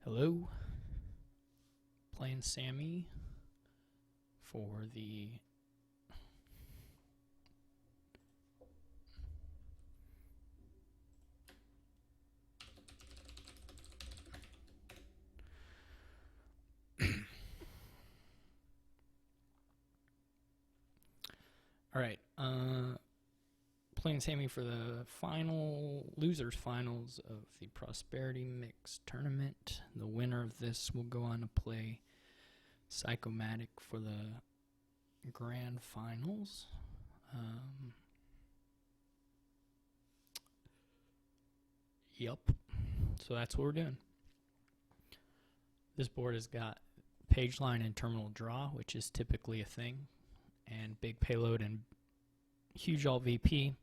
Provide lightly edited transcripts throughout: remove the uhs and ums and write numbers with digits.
Hello, playing SamE for the Alright, playing SamE for the losers finals of the Prosperity Mix tournament. The winner of this will go on to play Psychomatic for the grand finals. Yep. So that's what we're doing. This board has got page line and terminal draw, which is typically a thing, and big payload and huge alt VP.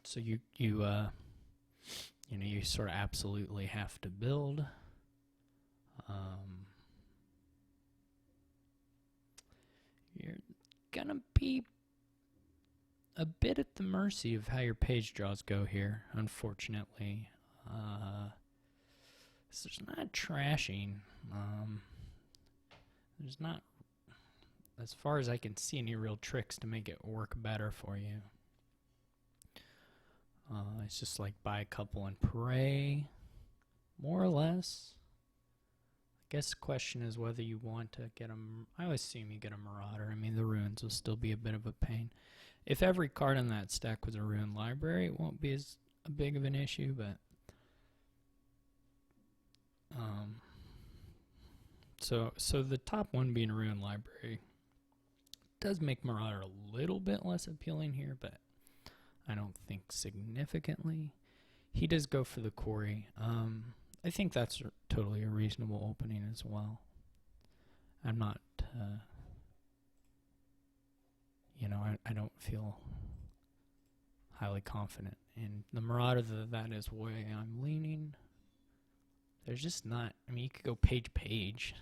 So you sort of absolutely have to build. You're gonna be a bit at the mercy of how your page draws go here, unfortunately. There's not trashing. There's not, as far as I can see, any real tricks to make it work better for you. It's just like buy a couple and pray, more or less. I guess the question is whether you want to get them. I always assume you get a Marauder. I mean, the ruins will still be a bit of a pain. If every card in that stack was a ruin library, it won't be as big of an issue, but so the top one being a ruin library does make Marauder a little bit less appealing here, but I don't think significantly. He does go for the quarry. I think that's totally a reasonable opening as well. I'm not, I don't feel highly confident in the Marauder. That is where I'm leaning. There's just not, I mean, you could go page.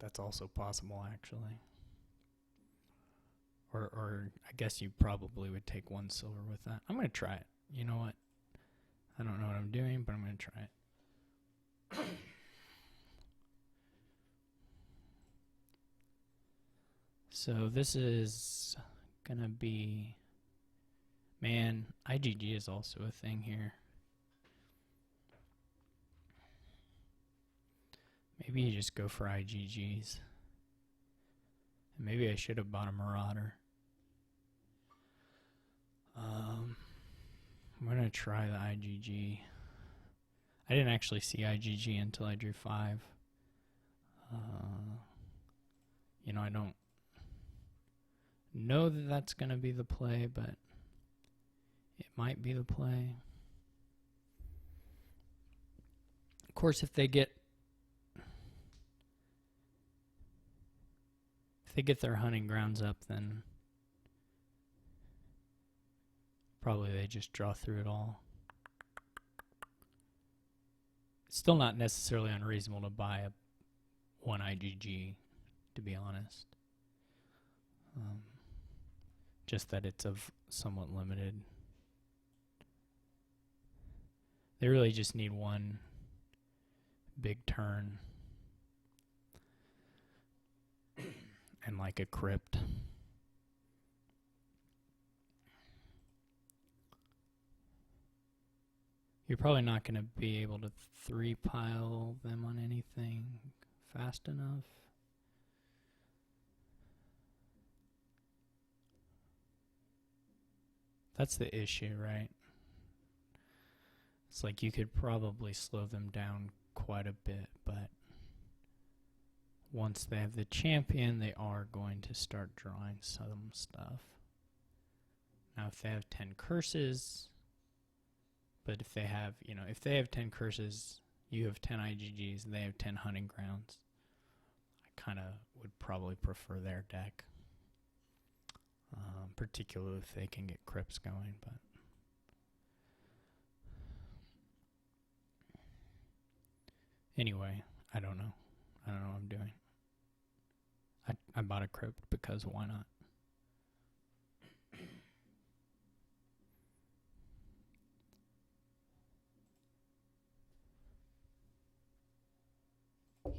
That's also possible, actually. Or I guess you probably would take 1 silver with that. I'm going to try it. You know what? I don't know what I'm doing, but I'm going to try it. So this is going to be... Man, IgG is also a thing here. Maybe you just go for IgGs. And maybe I should have bought a Marauder. I'm going to try the IgG. I didn't actually see IgG until I drew 5. I don't know that that's going to be the play, but it might be the play. Of course, if they get their hunting grounds up, then probably they just draw through it all. It's still not necessarily unreasonable to buy one IgG, to be honest. Just that it's of somewhat limited. They really just need one big turn and like a crypt. You're probably not going to be able to 3-pile them on anything fast enough. That's the issue, right? It's like you could probably slow them down quite a bit, but once they have the champion, they are going to start drawing some stuff. Now, if they have 10 curses, but if they have, if they have 10 curses, you have 10 IgGs, and they have 10 hunting grounds, I kind of would probably prefer their deck. Particularly if they can get crypts going, but anyway, I don't know. I don't know what I'm doing. I bought a crypt because why not?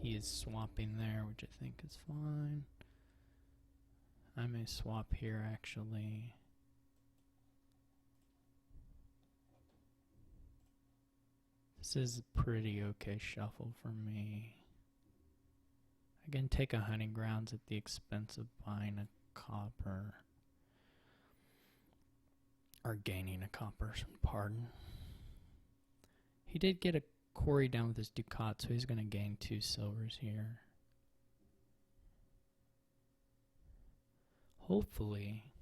he is swapping there, which I think is fine. I may swap here actually. This is a pretty okay shuffle for me. I can take a hunting grounds at the expense of buying a copper. Or gaining a copper, pardon. He did get a quarry down with his ducat, so he's going to gain 2 silvers here. Hopefully,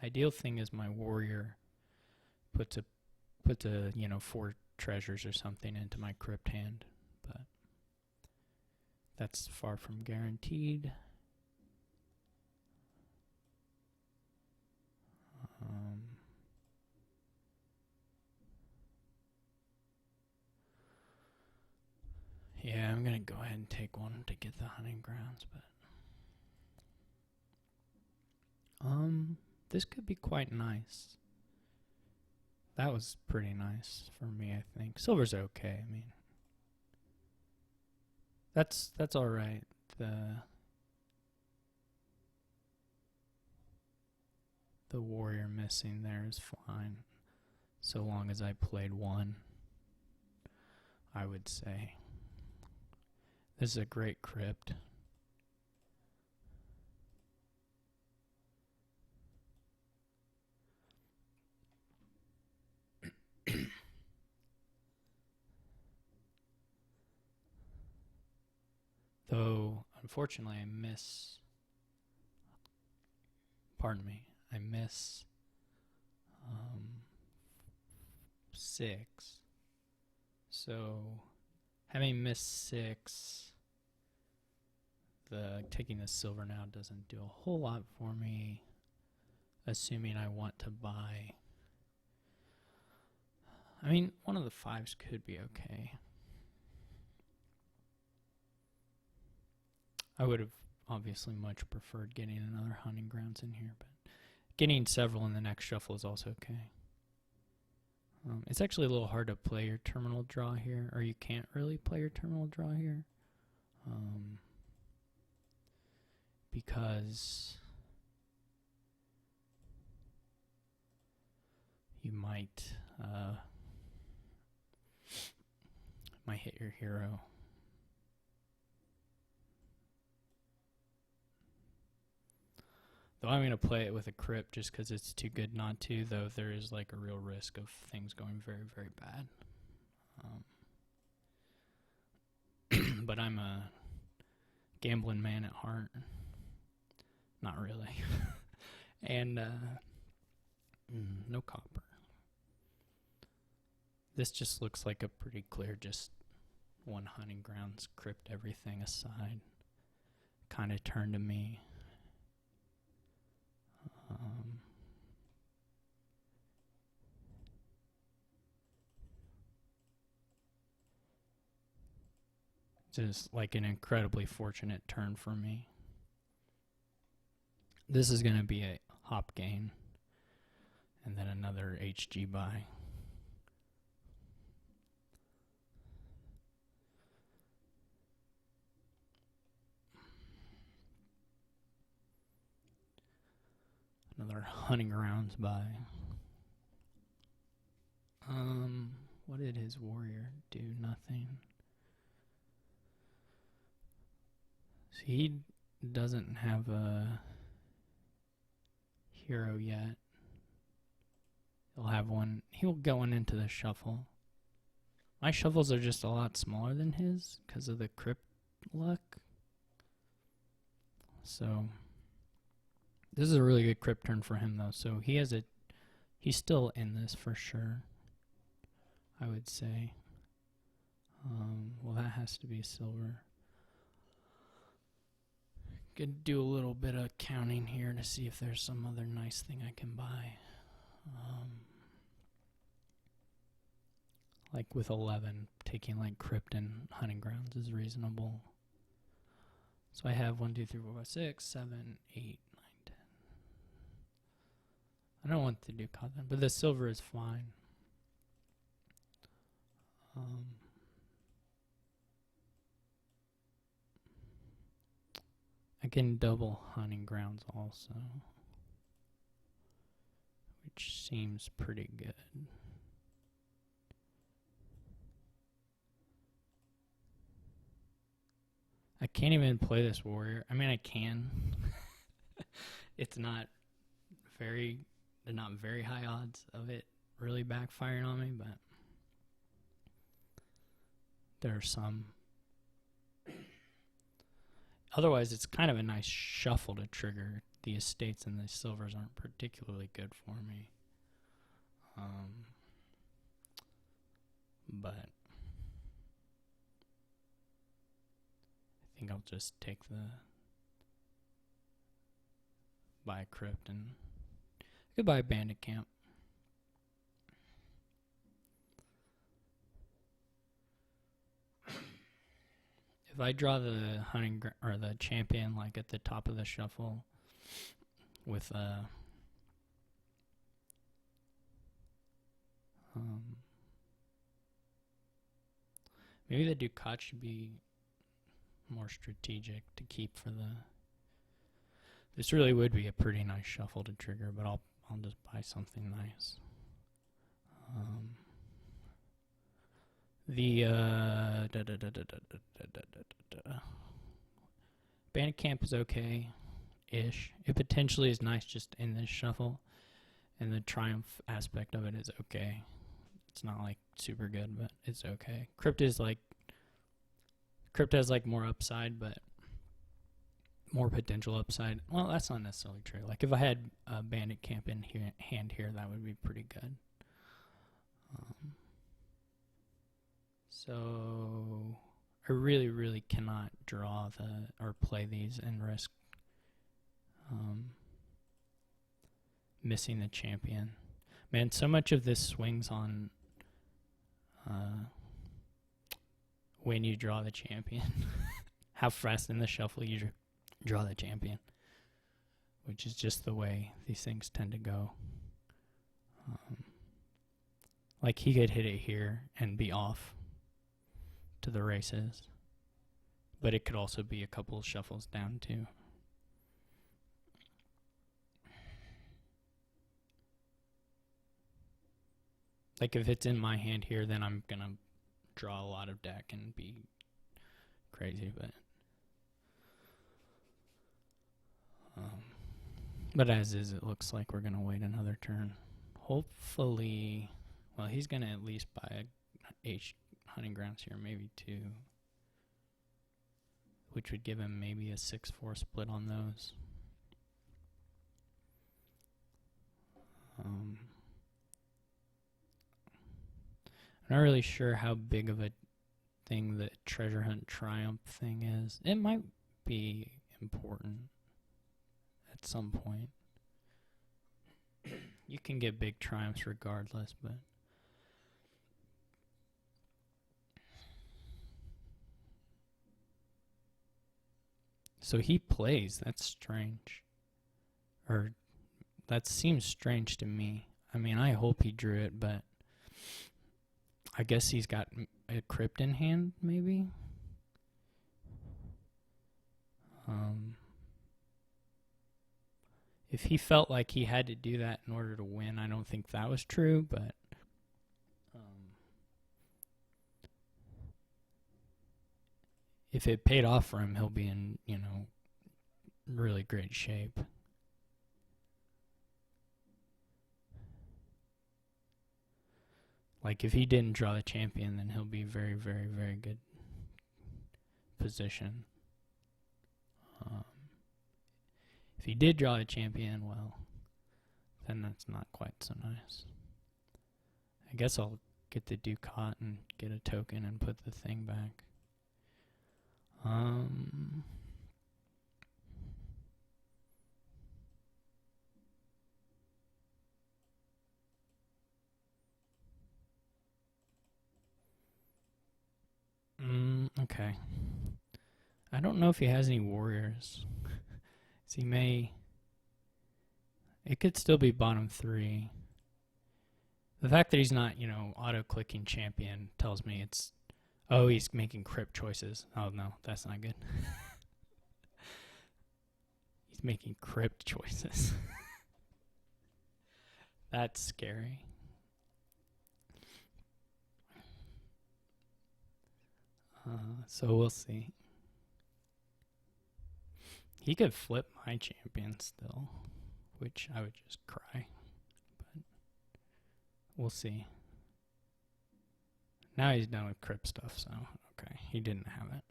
ideal thing is my warrior puts a 4 treasures or something into my crypt hand, but that's far from guaranteed. Yeah, I'm gonna go ahead and take one to get the hunting grounds, but this could be quite nice. That was pretty nice for me, I think. Silver's okay. I mean, that's all right. The warrior missing there is fine, so long as I played one, I would say. This is a great crypt. Though, unfortunately, I miss 6. So, having missed 6, taking the silver now doesn't do a whole lot for me, assuming I want to buy. I mean, one of the 5s could be okay. I would have obviously much preferred getting another hunting grounds in here, but getting several in the next shuffle is also okay. It's actually a little hard to play your terminal draw here, or you can't really play your terminal draw here, because you might hit your hero. Though I'm going to play it with a crypt just because it's too good not to, though there is like a real risk of things going very, very bad. But I'm a gambling man at heart. Not really. And no copper. This just looks like a pretty clear just one hunting grounds, crypt everything aside. Kind of turn to me. Just like an incredibly fortunate turn for me. This is going to be a hop gain and then another HG buy. Another hunting grounds buy. What did his warrior do? Nothing. So he doesn't have a hero yet. He'll have one. He'll go one into the shuffle. My shuffles are just a lot smaller than his because of the crypt luck. So this is a really good crypt turn for him though. So he's still in this for sure, I would say. Well, that has to be silver. Could do a little bit of counting here to see if there's some other nice thing I can buy. Like with 11, taking like crypt and hunting grounds is reasonable. So I have 1, 2, 3, 4, 5, 6, 7, 8, 9, 10. I don't want to do cotton, but the silver is fine. can double hunting grounds also, which seems pretty good. I can't even play this warrior. I mean, I can. It's not very, they're not very high odds of it really backfiring on me, but there are some. Otherwise, it's kind of a nice shuffle to trigger. The estates and the silvers aren't particularly good for me. But I think I'll just take the buy a crypt and I could buy a bandit camp. If I draw the hunting or the champion like at the top of the shuffle with maybe the Ducat should be more strategic to keep for the. This really would be a pretty nice shuffle to trigger, but I'll just buy something nice. The bandit camp is okay-ish. It potentially is nice just in this shuffle, and the triumph aspect of it is okay. It's not like super good, but it's okay. Crypt has like more upside, but more potential upside. Well, that's not necessarily true. Like if I had a bandit camp in hand here, that would be pretty good. So I really cannot draw or play these and risk missing the champion. Man, so much of this swings on when you draw the champion. How fast in the shuffle you draw the champion, which is just the way these things tend to go. Like he could hit it here and be off to the races, but it could also be a couple of shuffles down too. Like if it's in my hand here, then I'm gonna draw a lot of deck and be crazy, but as is, it looks like we're gonna wait another turn. Hopefully, well, he's gonna at least buy a hunting grounds here, maybe 2, which would give him maybe a 6-4 split on those. I'm not really sure how big of a thing the treasure hunt triumph thing is. It might be important at some point. You can get big triumphs regardless, but so he plays. That's strange. Or that seems strange to me. I mean, I hope he drew it, but I guess he's got a crypt in hand, maybe? If he felt like he had to do that in order to win, I don't think that was true, but if it paid off for him, he'll be in, really great shape. Like, if he didn't draw the champion, then he'll be very, very, very good position. If he did draw a champion, well, then that's not quite so nice. I guess I'll get the Ducat and get a token and put the thing back. Okay. I don't know if he has any warriors. So he may. It could still be bottom 3. The fact that he's not, auto-clicking champion tells me it's. Oh, he's making crypt choices. Oh, no, that's not good. He's making crypt choices. That's scary. So we'll see. He could flip my champion still, which I would just cry. But we'll see. Now he's done with crypt stuff, so okay, he didn't have it.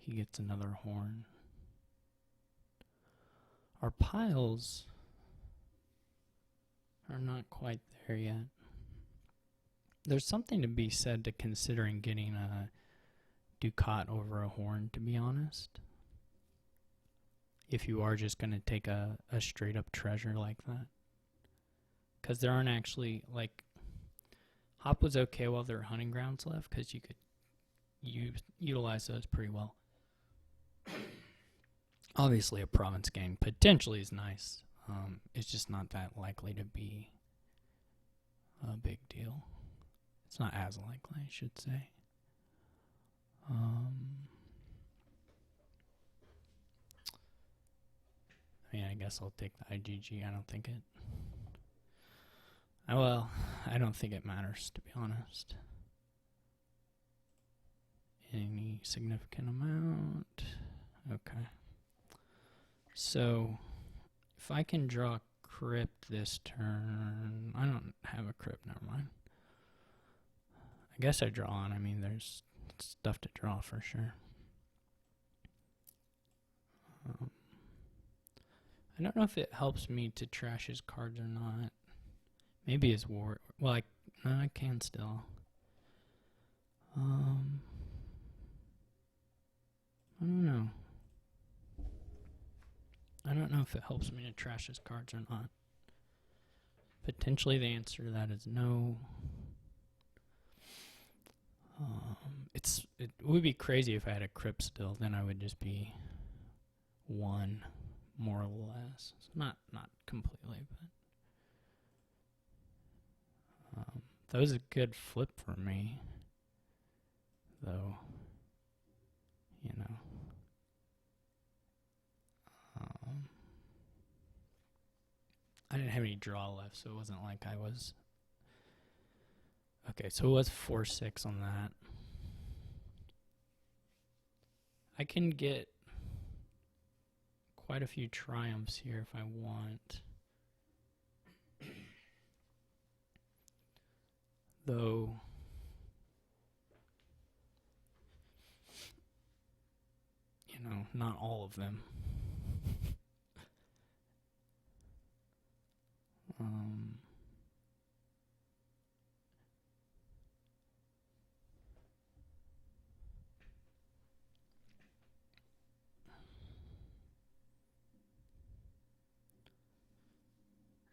He gets another horn. Our piles are not quite there yet. There's something to be said to considering getting a Ducat over a horn, to be honest. If you are just going to take a straight up treasure like that. Because there aren't actually, like, Hop was okay while there were hunting grounds left, because you could utilize those pretty well. Obviously, a province gang potentially is nice. It's just not that likely to be a big deal. It's not as likely, I should say. I mean, I guess I'll take the IGG. I don't think it... I don't think it matters, to be honest. Any significant amount. Okay. So, if I can draw crypt this turn... I don't have a crypt, never mind. I guess I draw on. I mean, there's stuff to draw for sure. I don't know if it helps me to trash his cards or not. Maybe his war... Well, I can still. I don't know. I don't know if it helps me to trash his cards or not. Potentially the answer to that is no. It would be crazy if I had a crypt still. Then I would just be one, more or less. Not completely, but that was a good flip for me, though. You know. I didn't have any draw left, so it wasn't like I was... Okay, so it was 4-6 on that. I can get quite a few triumphs here if I want. Though... You know, not all of them.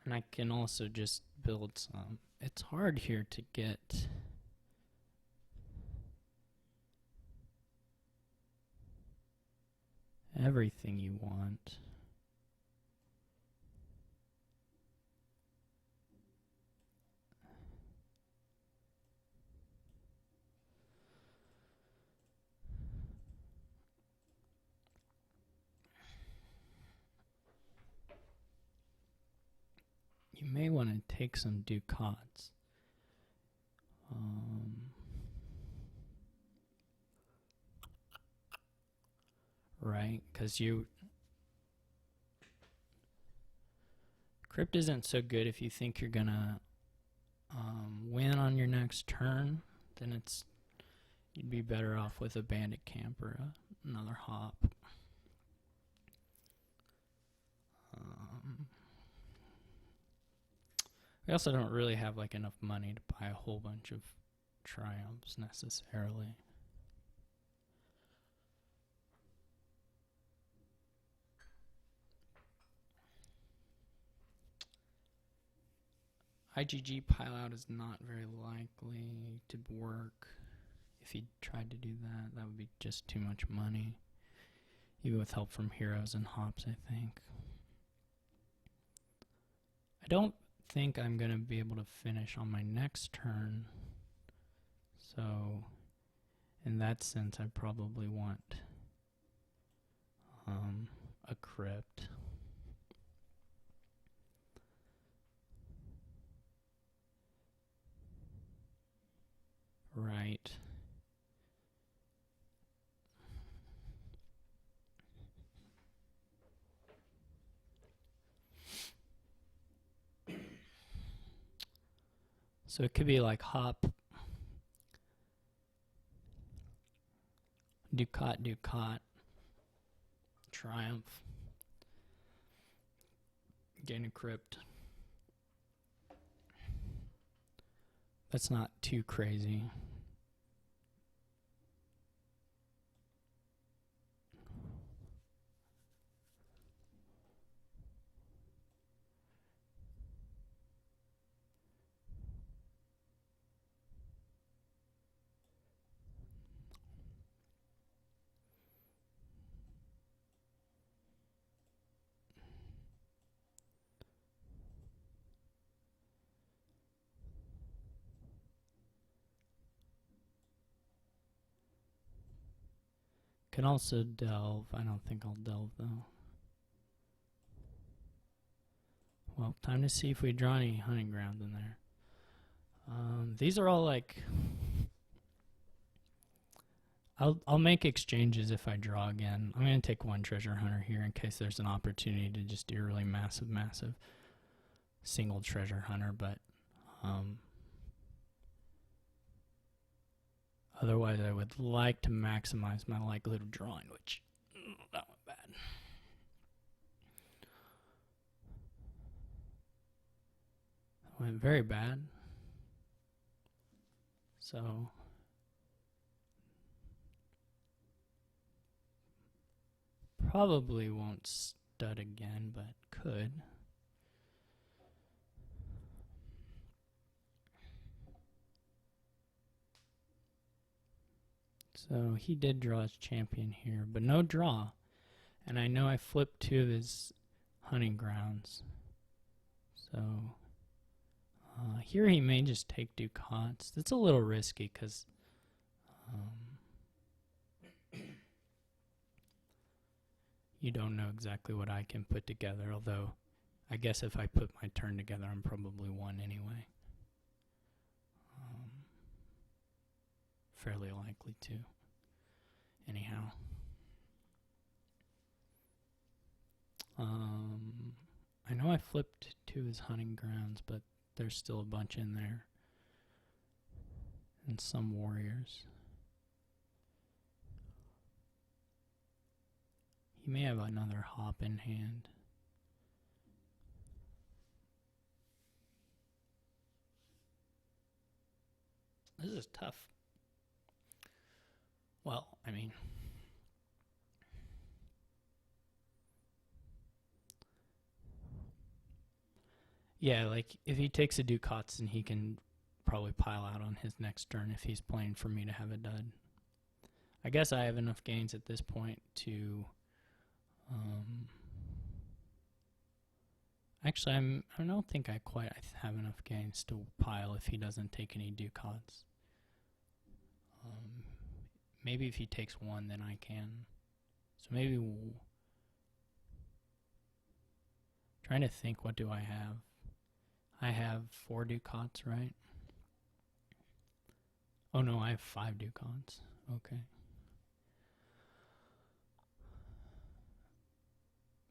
And I can also just build some. It's hard here to get everything you want. You may want to take some Ducats. Right? Because Crypt isn't so good if you think you're gonna win on your next turn. Then you'd be better off with a bandit camp or another hop. We also don't really have like enough money to buy a whole bunch of triumphs necessarily. IGG pile out is not very likely to work. If he tried to do that, that would be just too much money. Even with help from heroes and hops, I think. I don't think I'm going to be able to finish on my next turn. So in that sense, I probably want a crypt. Right. So it could be like hop, Ducat, Triumph, gain a crypt. That's not too crazy. Can also delve. I don't think I'll delve though. Well, time to see if we draw any hunting grounds in there. These are all like... I'll make exchanges if I draw again. I'm going to take one treasure hunter here in case there's an opportunity to just do a really massive single treasure hunter, but otherwise I would like to maximize my likelihood of drawing, which that went bad. That went very bad. So probably won't stud again, but could. So he did draw his champion here, but no draw. And I know I flipped 2 of his hunting grounds. So here he may just take Ducats. That's a little risky because you don't know exactly what I can put together, although I guess if I put my turn together, I'm probably one anyway. Fairly likely to. Anyhow. I know I flipped 2 of his hunting grounds, but there's still a bunch in there. And some warriors. He may have another hop in hand. This is tough. Well, I mean... yeah, like, if he takes a Ducats, then he can probably pile out on his next turn if he's playing for me to have a dud. I guess I have enough gains at this point to... actually, I don't think I quite have enough gains to pile if he doesn't take any Ducats. Maybe if he takes 1, then I can. So maybe... trying to think, what do I have? I have 4 Ducats, right? Oh no, I have 5 Ducats. Okay.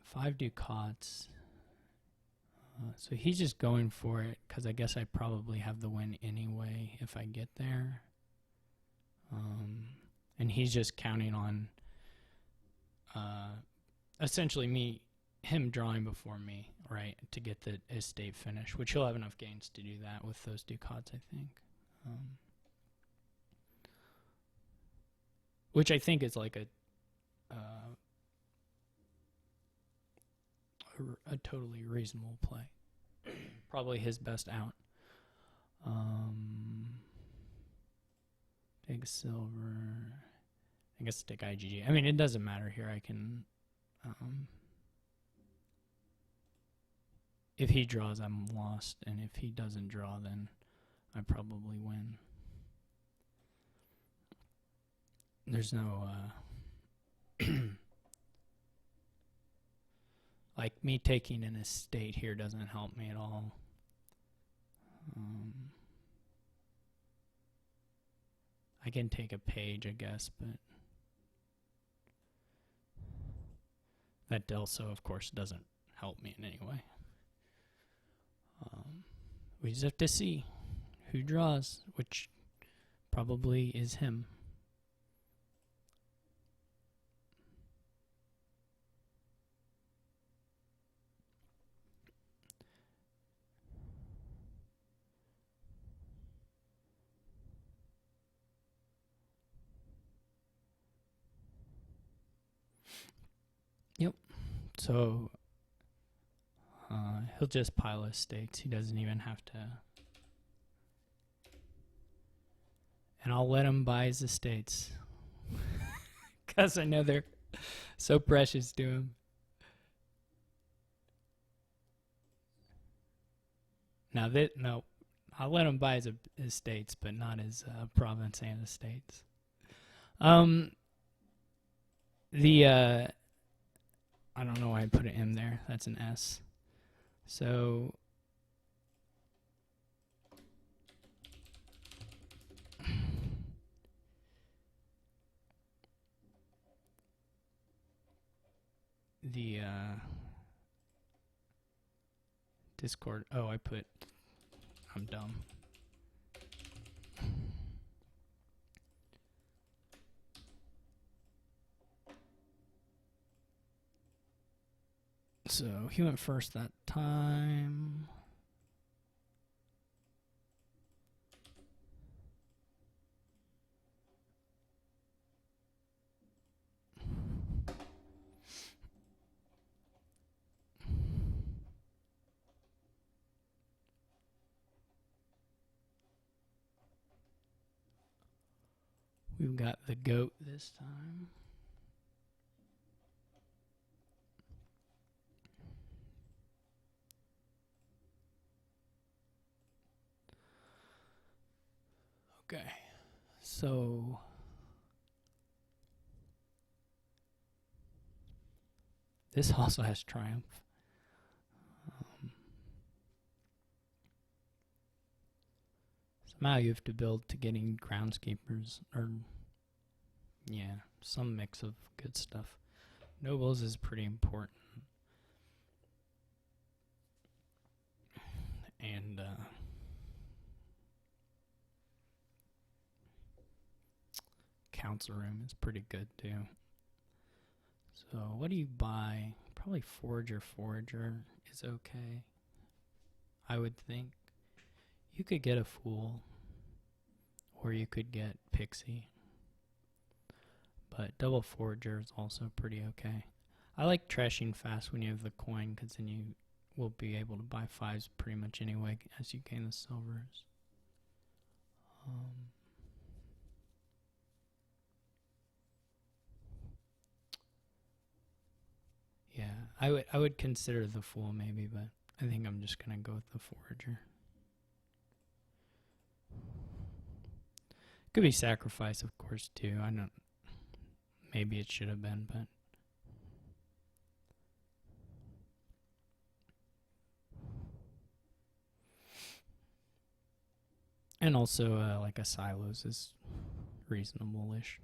5 Ducats. So he's just going for it because I guess I probably have the win anyway if I get there. And he's just counting on essentially him drawing before me, right, to get the estate finish, which he'll have enough gains to do that with those Ducats, I think. Which I think is like a totally reasonable play. Probably his best out. Big silver. I guess take IgG. I mean, it doesn't matter here. I can... if he draws, I'm lost, and if he doesn't draw, then I probably win. There's no like me taking an estate here doesn't help me at all. I can take a page, I guess, but that also, of course, doesn't help me in any way. We just have to see who draws, which probably is him. Yep. So he'll just pile estates. He doesn't even have to. And I'll let him buy his estates. Because I know they're so precious to him. No, I'll let him buy his estates, but not his province and estates. I don't know why I put an M there. That's an S. So the Discord. Oh, I'm dumb. So he went first that time. We've got the goat this time. Okay, so this also has triumph. Somehow you have to build to getting groundskeepers, or some mix of good stuff. Nobles is pretty important. And council room is pretty good too. So what do you buy? Probably forager is okay, I would think. You could get a fool, or you could get pixie, but double forager is also pretty okay. I like trashing fast when you have the coin, because then you will be able to buy 5s pretty much anyway as you gain the silvers. Yeah, I would consider the fool maybe, but I think I'm just gonna go with the forager. Could be sacrifice, of course, too. I don't. Maybe it should have been, but. And also, like a silos is reasonable-ish.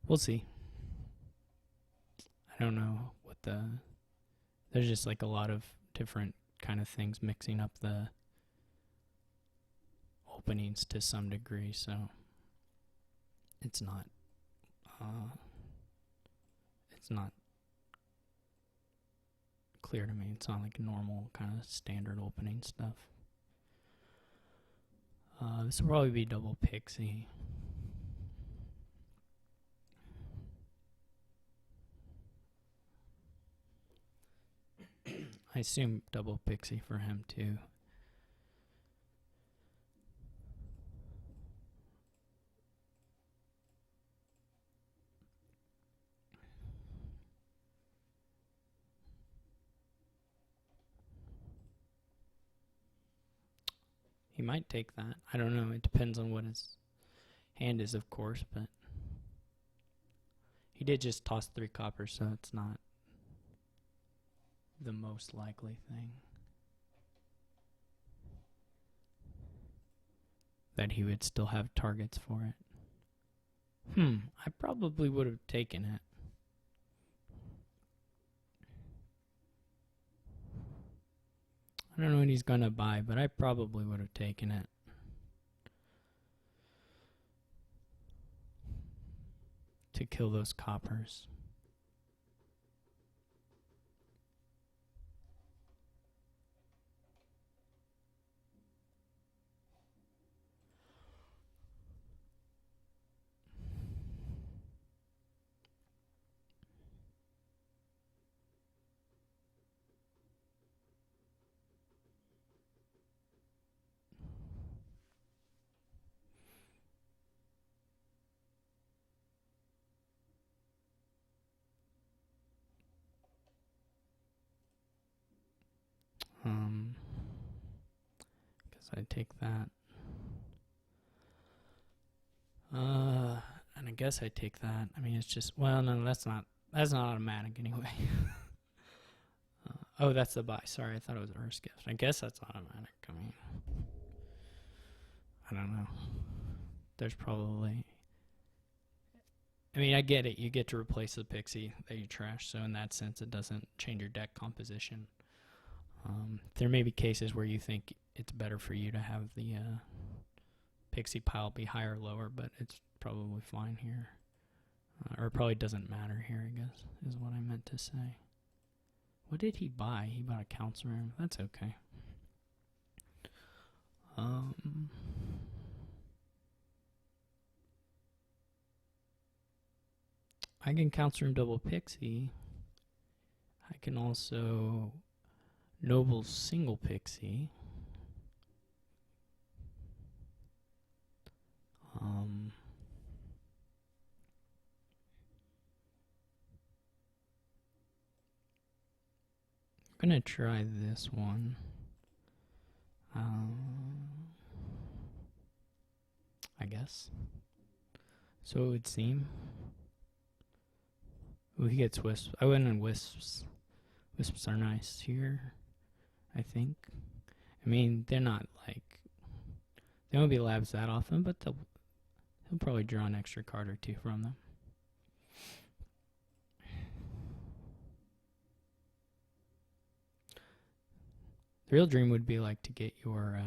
We'll see. I don't know what there's just like a lot of different kind of things mixing up the openings to some degree, so it's not clear to me. It's not like normal kind of standard opening stuff. This will probably be double pixie. I assume double pixie for him too. He might take that. I don't know. It depends on what his hand is, of course, but he did just toss 3 coppers, so it's not the most likely thing that he would still have targets for it. I probably would have taken it. I don't know what he's going to buy, but I probably would have taken it. To kill those coppers. Guess I take that. And I guess I take that. I mean, it's just, well, no, that's not automatic anyway. Oh, that's the buy. Sorry, I thought it was Earth's Gift. I guess that's automatic. I mean, I don't know. There's probably, I mean, I get it. You get to replace the pixie that you trash, so in that sense, it doesn't change your deck composition. There may be cases where you think it's better for you to have the pixie pile be higher or lower, but it's probably fine here. Or it probably doesn't matter here, I guess, is what I meant to say. What did he buy? He bought a council room. That's okay. I can council room double pixie. I can also noble single pixie. I'm gonna try this one. I guess. So it would seem. Ooh, he gets wisps. I went on wisps. Wisps are nice here, I think. I mean, they're not like, they won't be labs that often, but he'll probably draw an extra card or 2 from them. The real dream would be like to get your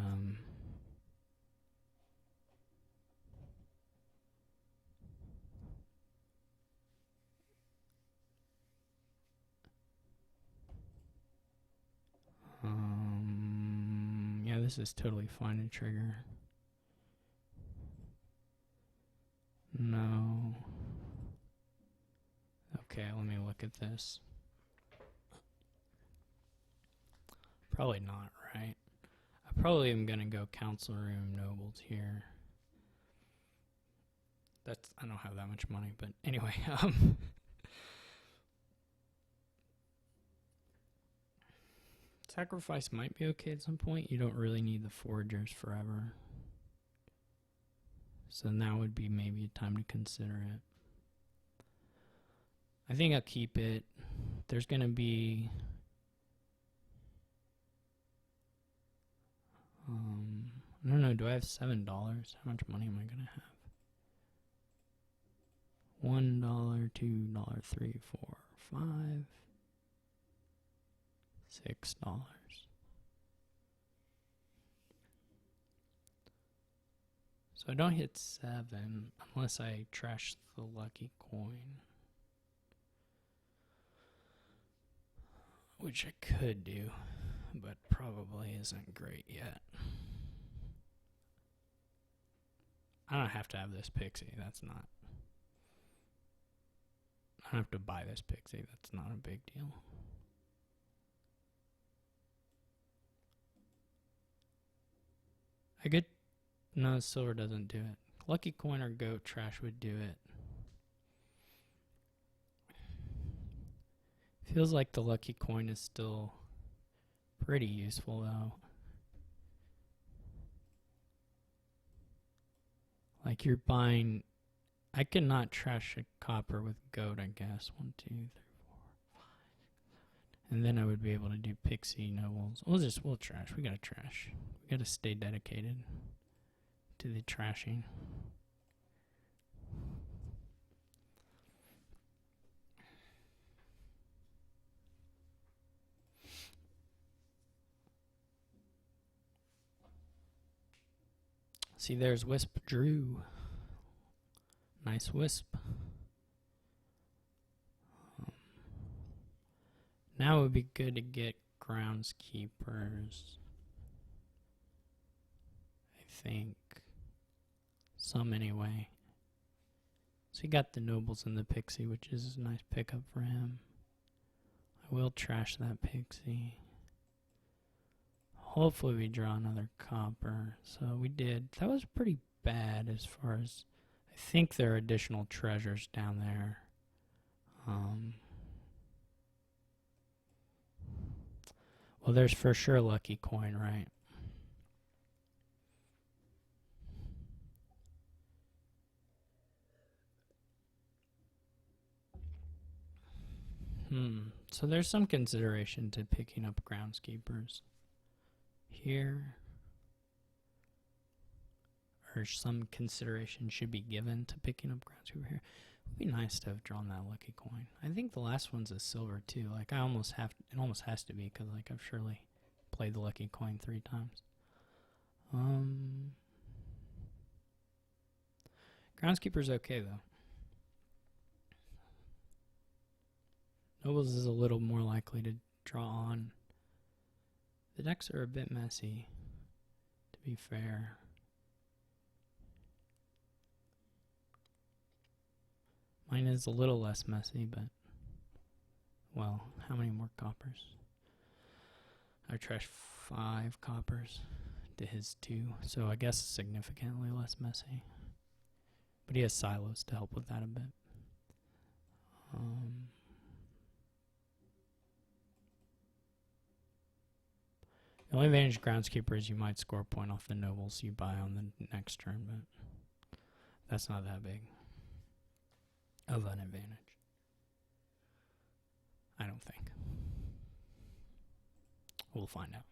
yeah, this is totally fine to trigger. No. Okay, let me look at this. Probably not, right? I probably am gonna go council room nobles here. That's, I don't have that much money, but anyway, sacrifice might be okay at some point. You don't really need the foragers forever. So now would be maybe a time to consider it. I think I'll keep it. There's gonna be I don't know, do I have $7? How much money am I gonna have? $1, $2, $3, $4, $5, $6. So I don't hit 7 unless I trash the lucky coin, which I could do, but probably isn't great yet. I don't have to have this pixie. That's not. I don't have to buy this pixie. That's not a big deal. I could. No, silver doesn't do it. Lucky coin or goat trash would do it. Feels like the lucky coin is still pretty useful though. Like you're buying. I could not trash a copper with goat, I guess. 1, 2, 3, 4, 5. And then I would be able to do pixie nobles. We'll trash. We gotta trash. We gotta stay dedicated to the trashing. See, there's Wisp Drew. Nice Wisp. Now it would be good to get groundskeepers. I think. Some anyway. So he got the nobles and the pixie, which is a nice pickup for him. I will trash that pixie. Hopefully we draw another copper. So we did. That was pretty bad as far as... I think there are additional treasures down there. Well, there's for sure lucky coin, right? So there's some consideration to picking up groundskeepers here. Or some consideration should be given to picking up groundskeeper here. It would be nice to have drawn that lucky coin. I think the last one's a silver too. Like it almost has to be, because like I've surely played the lucky coin 3 times. Groundskeeper's okay though. Nobles is a little more likely to draw on. The decks are a bit messy, to be fair. Mine is a little less messy, but... Well, how many more coppers? I trashed 5 coppers to his 2, so I guess significantly less messy. But he has silos to help with that a bit. The only advantage of groundskeeper is you might score a point off the nobles you buy on the next turn, but that's not that big of an advantage. I don't think. We'll find out.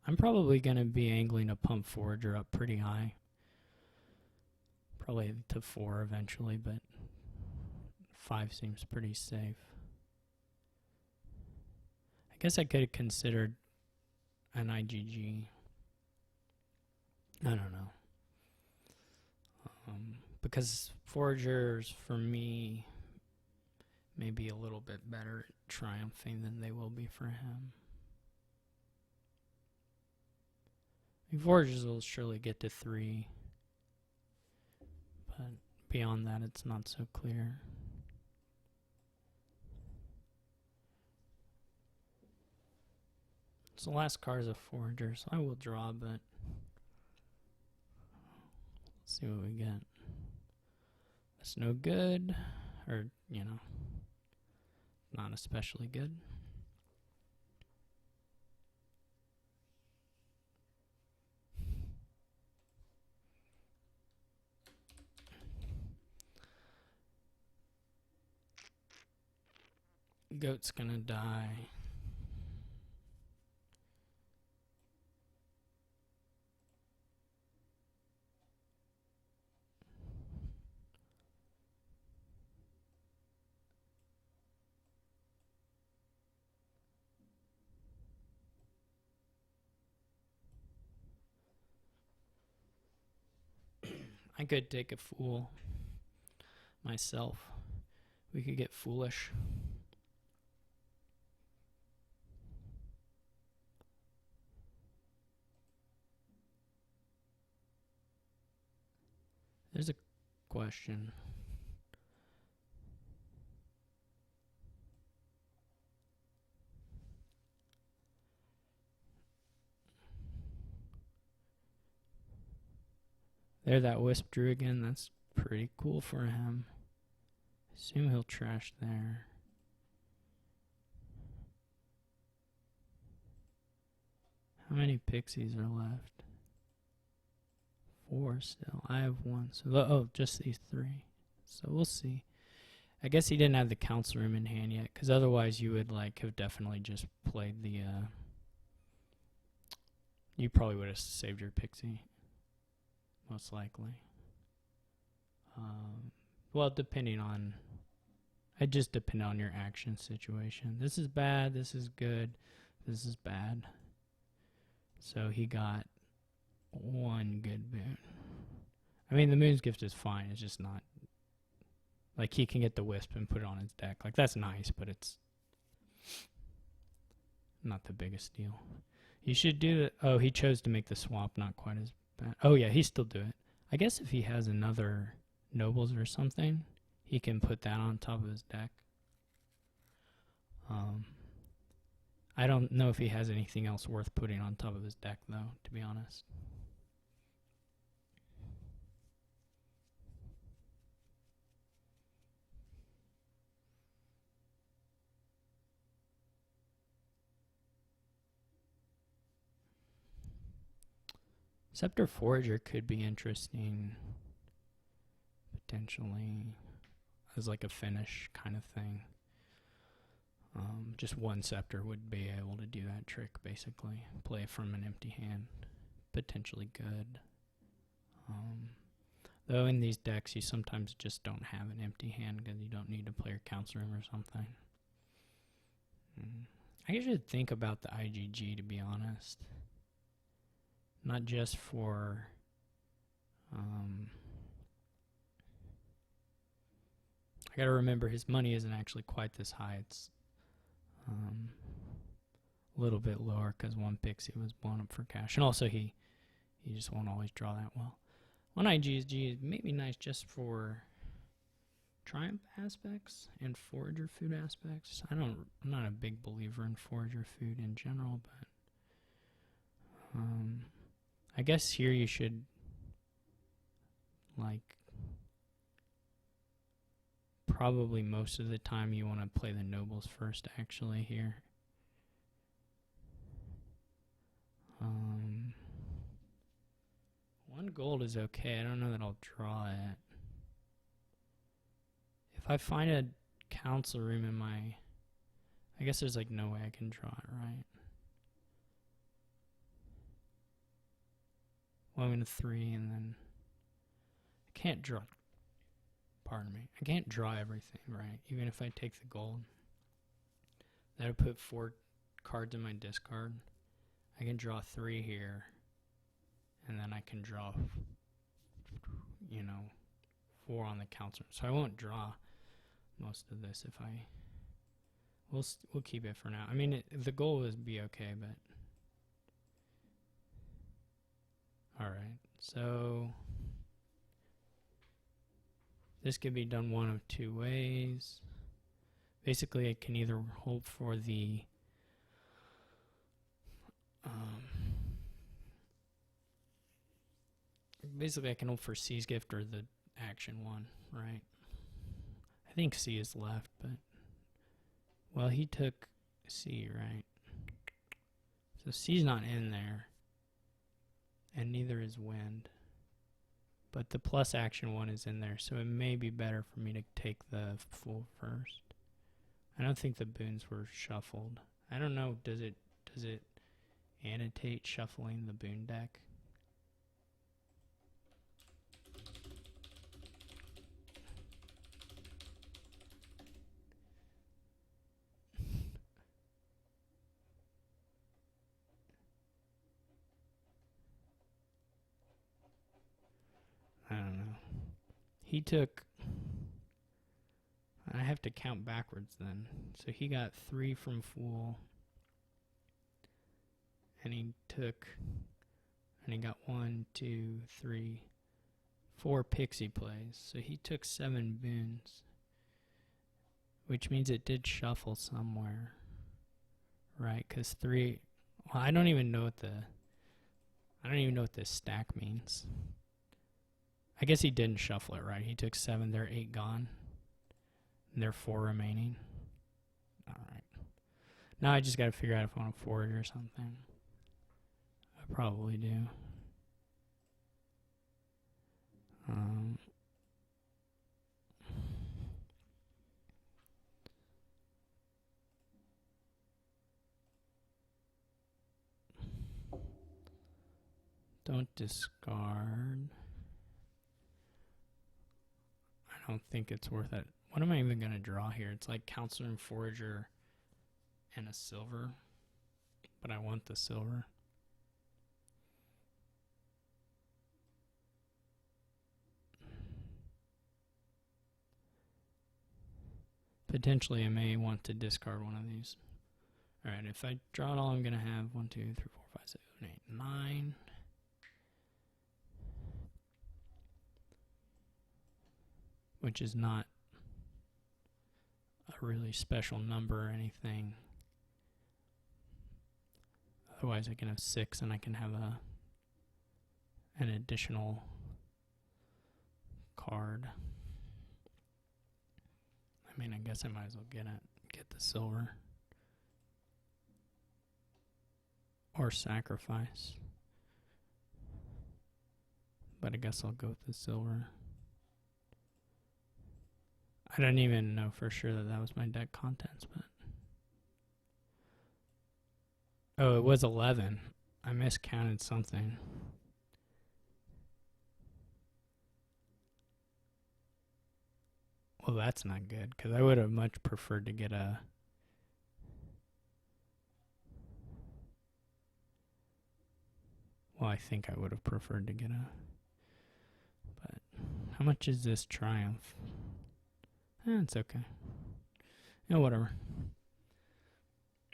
I'm probably going to be angling to pump Forager up pretty high. Probably to 4 eventually, but 5 seems pretty safe. I guess I could have considered an IGG. I don't know. Because Foragers, for me, may be a little bit better at triumphing than they will be for him. Foragers will surely get to 3. But beyond that, it's not so clear. So the last card is a Forager, so I will draw, but let's see what we get. That's no good, or, you know, not especially good. Goat's gonna die. I could take a fool myself. We could get foolish. There's a question. There, that Wisp drew again. That's pretty cool for him. Assume he'll trash there. How many pixies are left? 4 still. I have 1. So just these 3. So we'll see. I guess he didn't have the council room in hand yet, because otherwise you would like have definitely just played the. You probably would have saved your pixie, most likely. Well, depending on. It just depends on your action situation. This is bad. This is good. This is bad. So he got 1 good boon. I mean, the Moon's Gift is fine. It's just not. Like, he can get the Wisp and put it on his deck. Like, that's nice, but it's not the biggest deal. You should do it. Oh, he chose to make the swap not quite as bad. Oh, yeah, he still do it. I guess if he has another Nobles or something, he can put that on top of his deck. I don't know if he has anything else worth putting on top of his deck, though, to be honest. Scepter Forager could be interesting, potentially, as like a finish kind of thing. Just 1 Scepter would be able to do that trick, basically. Play from an empty hand. Potentially good. Though in these decks, you sometimes just don't have an empty hand because you don't need to play your council room or something. I should think about the IGG, to be honest. Not just for I gotta remember his money isn't actually quite this high. It's a little bit lower because 1 pixie was blown up for cash, and also he just won't always draw that well. 1 IGG is maybe nice just for triumph aspects and forager food aspects. I'm not a big believer in forager food in general, but I guess here you should like probably most of the time you want to play the nobles first, actually, here. 1 gold is okay. I don't know that I'll draw it. If I find a council room in my... I guess there's like no way I can draw it, right? 1 to 3, and then... I can't draw... Pardon me. I can't draw everything, right? Even if I take the gold. That would put 4 cards in my discard. I can draw 3 here. And then I can draw, 4 on the counter. So I won't draw most of this if I... We'll keep it for now. I mean, the goal is be okay, but... Alright, so... This could be done one of 2 ways. Basically, I can either hope for the... basically, I can hope for C's gift or the action one, right? I think C is left, but... Well, he took C, right? So C's not in there. And neither is Wind. But the plus action one is in there, so it may be better for me to take the Fool first. I don't think the boons were shuffled. I don't know, does it annotate shuffling the boon deck? I don't know. He took... I have to count backwards then. So he got 3 from Fool. And he took... And he got 1, 2, 3, 4 pixie plays. So he took 7 boons. Which means it did shuffle somewhere. Right? Because 3... Well, I don't even know what this stack means. I guess he didn't shuffle it, right? He took 7, there are 8 gone. There are 4 remaining. Alright. Now I just gotta figure out if I want to forage or something. I probably do. Don't discard. I don't think it's worth it. What am I even going to draw here? It's like Counselor and Forager and a silver. But I want the silver. Potentially I may want to discard one of these. Alright, if I draw it all, I'm going to have 1, 2, 3, 4, 5, 6, 7, 8, 9. Which is not a really special number or anything. Otherwise I can have 6 and I can have an additional card. I mean, I guess I might as well get the silver. Or sacrifice. But I guess I'll go with the silver. I don't even know for sure that was my deck contents, but... Oh, it was 11. I miscounted something. Well, that's not good, because I would have much preferred to get a... Well, I think I would have preferred to get a... But how much is this Triumph? It's okay. Yeah, whatever.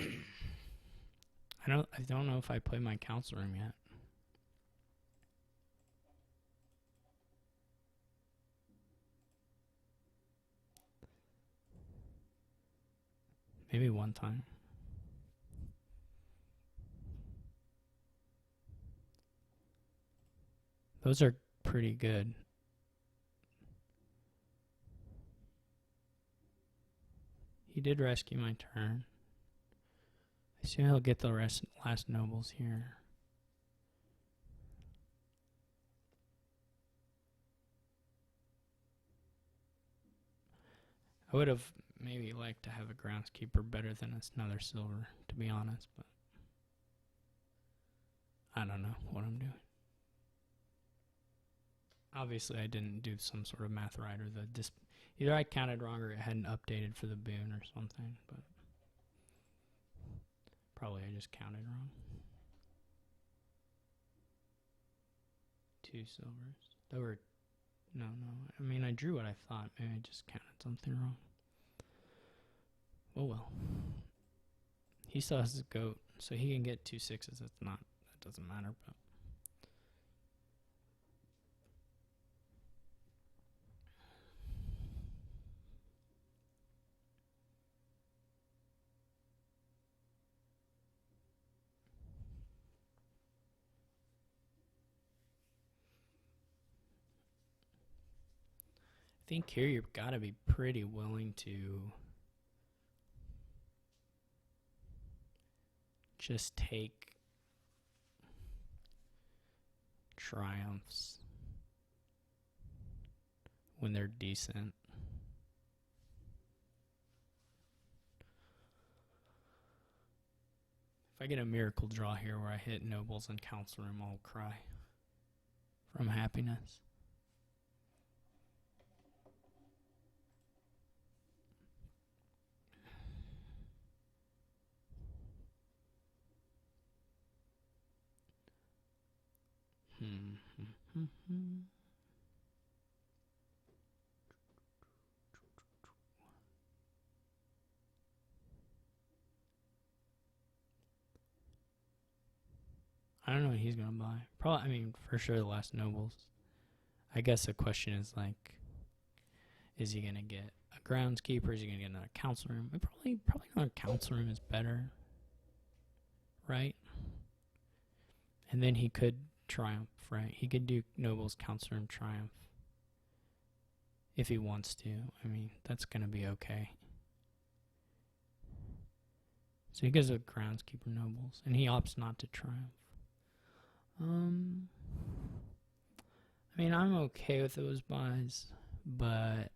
I don't know if I played my council room yet. Maybe one time. Those are pretty good. He did rescue my turn. I assume he'll get the last nobles here. I would have maybe liked to have a groundskeeper better than another silver, to be honest, but I don't know what I'm doing. Obviously, I didn't do some sort of math right, or either I counted wrong or it hadn't updated for the boon or something, but probably I just counted wrong. 2 silvers. No. I mean, I drew what I thought. Maybe I just counted something wrong. Oh well. He still has his goat, so he can get 2 6s. That doesn't matter, but. I think here you've got to be pretty willing to just take triumphs when they're decent. If I get a miracle draw here where I hit nobles and council room, I'll cry from happiness. I don't know what he's gonna buy. Probably, I mean, for sure the last nobles. I guess the question is like, is he gonna get a groundskeeper? Is he gonna get another council room? Probably another council room is better, right? And then he could triumph, right? He could do nobles, council room, triumph. if he wants to. I mean, that's going to be okay. So he goes with groundskeeper nobles, and he opts not to triumph. I mean, I'm okay with those buys, but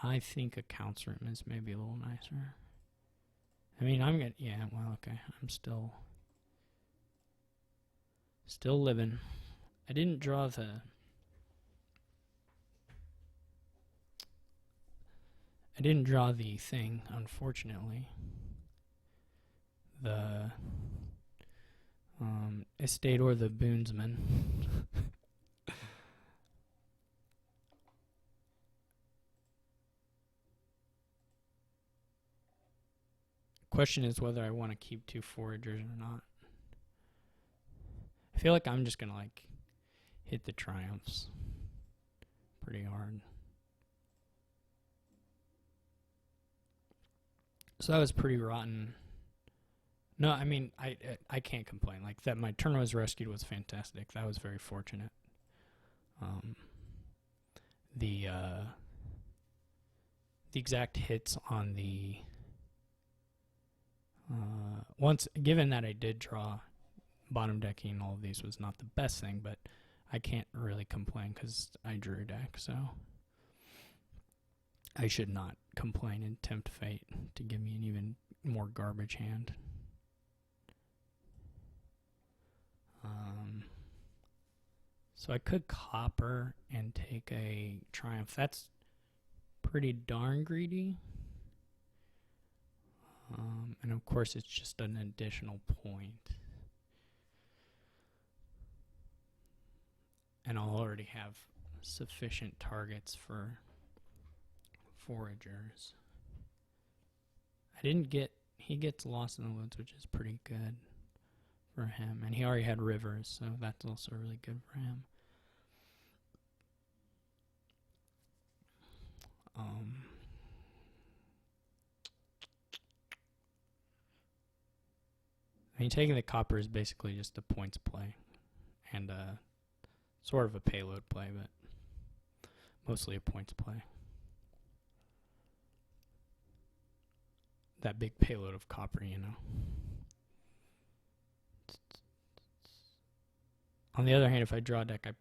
I think a counts room is maybe a little nicer. I mean, I'm gonna, yeah, well, okay. I'm still living. I didn't draw the thing, unfortunately. The estate or the boonsman. Question is whether I want to keep 2 foragers or not. I feel like I'm just gonna like hit the triumphs pretty hard. So that was pretty rotten. No, I mean, I can't complain. Like, that my turn was rescued was fantastic. That was very fortunate. The exact hits on the once, given that I did draw bottom decking all of these was not the best thing, but I can't really complain because I drew a deck, so I should not complain and tempt fate to give me an even more garbage hand. So I could copper and take a triumph. That's pretty darn greedy. And of course it's just an additional point. And I'll already have sufficient targets for foragers. He gets Lost in the Woods, which is pretty good for him. And he already had rivers, so that's also really good for him. I mean, taking the copper is basically just a points play and sort of a payload play, but mostly a points play. That big payload of copper, you know. On the other hand, if I draw a deck, I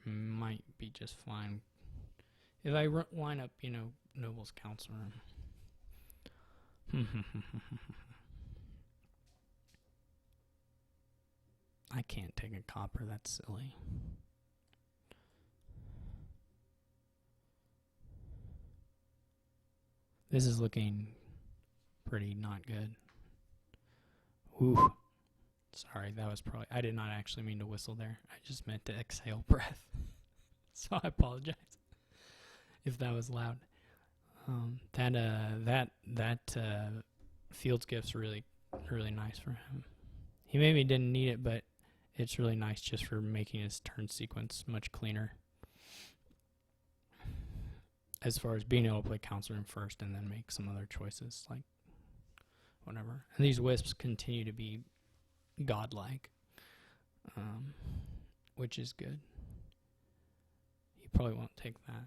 might be just fine. If I line up, you know, Noble's Counselor. I can't take a copper, that's silly. This is looking pretty not good. Ooh. Sorry, that was probably... I did not actually mean to whistle there. I just meant to exhale breath. So I apologize if that was loud. That Fields Gift's really, really nice for him. He maybe didn't need it, but it's really nice just for making his turn sequence much cleaner. As far as being able to play Counselor in first and then make some other choices, like whatever. And these wisps continue to be godlike, which is good. He probably won't take that.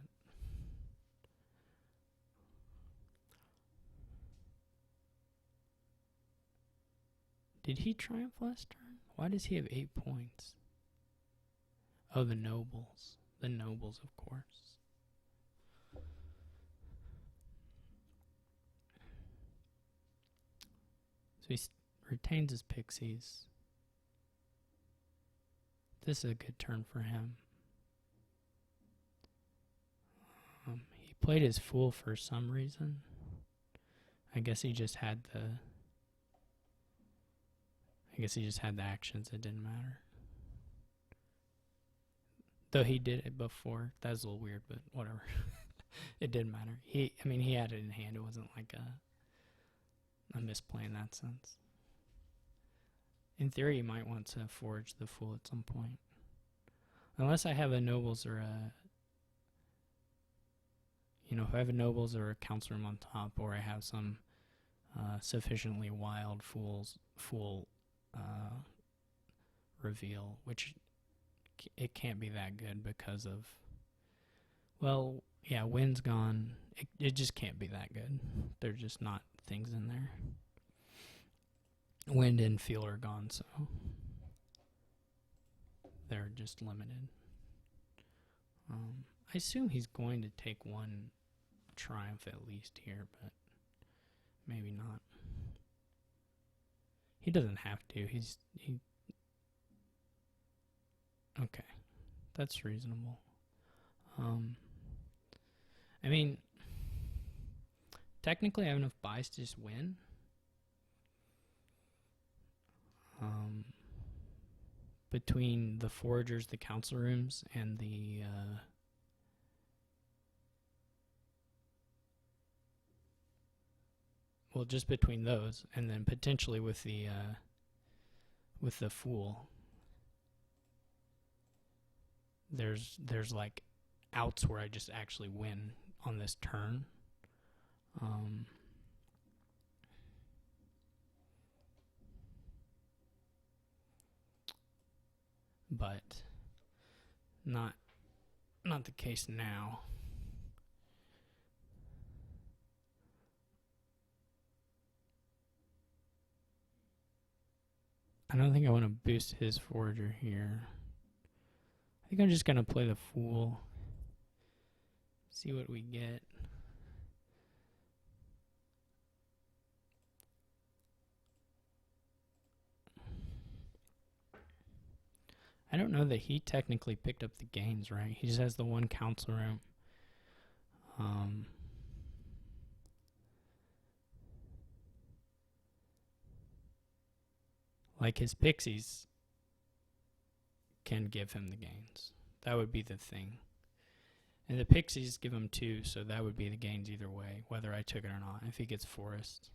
Did he triumph last turn? Why does he have 8 points? Oh, the nobles. The nobles, of course. So he retains his pixies. This is a good turn for him. He played his fool for some reason. I guess he just had the actions. It didn't matter. Though he did it before. That was a little weird, but whatever. It didn't matter. He had it in hand. It wasn't like a misplay in that sense. In theory, you might want to forge the fool at some point. Unless I have a nobles or a... You know, if I have a nobles or a council room on top, or I have some sufficiently wild fool reveal, which it can't be that good because of Well, yeah, wind's gone. It just can't be that good. There's just not things in there. Wind and fuel are gone, so they're just limited. I assume he's going to take one triumph at least here, but maybe not. He doesn't have to. Okay, that's reasonable. I mean, technically I have enough buys to just win. Between the foragers, the council rooms, and the well, just between those, and then potentially with the fool, there's like outs where I just actually win on this turn. But not the case now. I don't think I want to boost his forager here. I think I'm just going to play the fool. See what we get. I don't know that he technically picked up the gains, right? He just has the one council room. Like his pixies can give him the gains. That would be the thing. And the pixies give him 2, so that would be the gains either way, whether I took it or not, if he gets forest.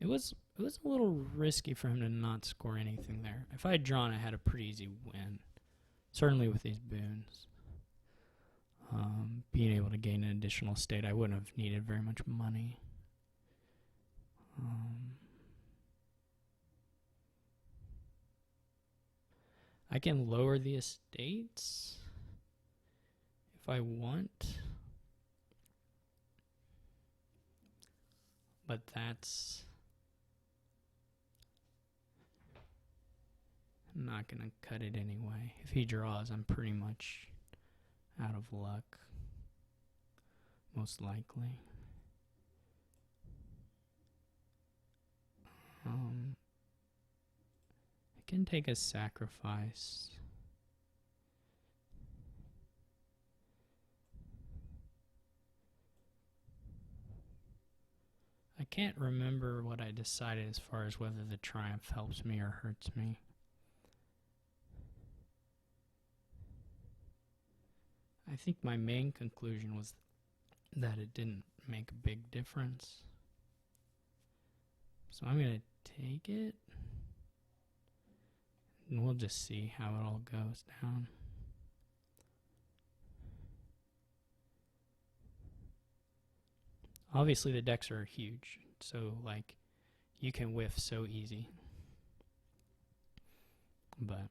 It was a little risky for him to not score anything there. If I had drawn, I had a pretty easy win. Certainly with these boons. Being able to gain an additional state, I wouldn't have needed very much money. I can lower the estates if I want. But that's not going to cut it anyway. If he draws, I'm pretty much out of luck. Most likely. I can take a sacrifice. I can't remember what I decided as far as whether the triumph helps me or hurts me. I think my main conclusion was that it didn't make a big difference. So I'm going to take it. And we'll just see how it all goes down. Obviously the decks are huge, so like you can whiff so easy. But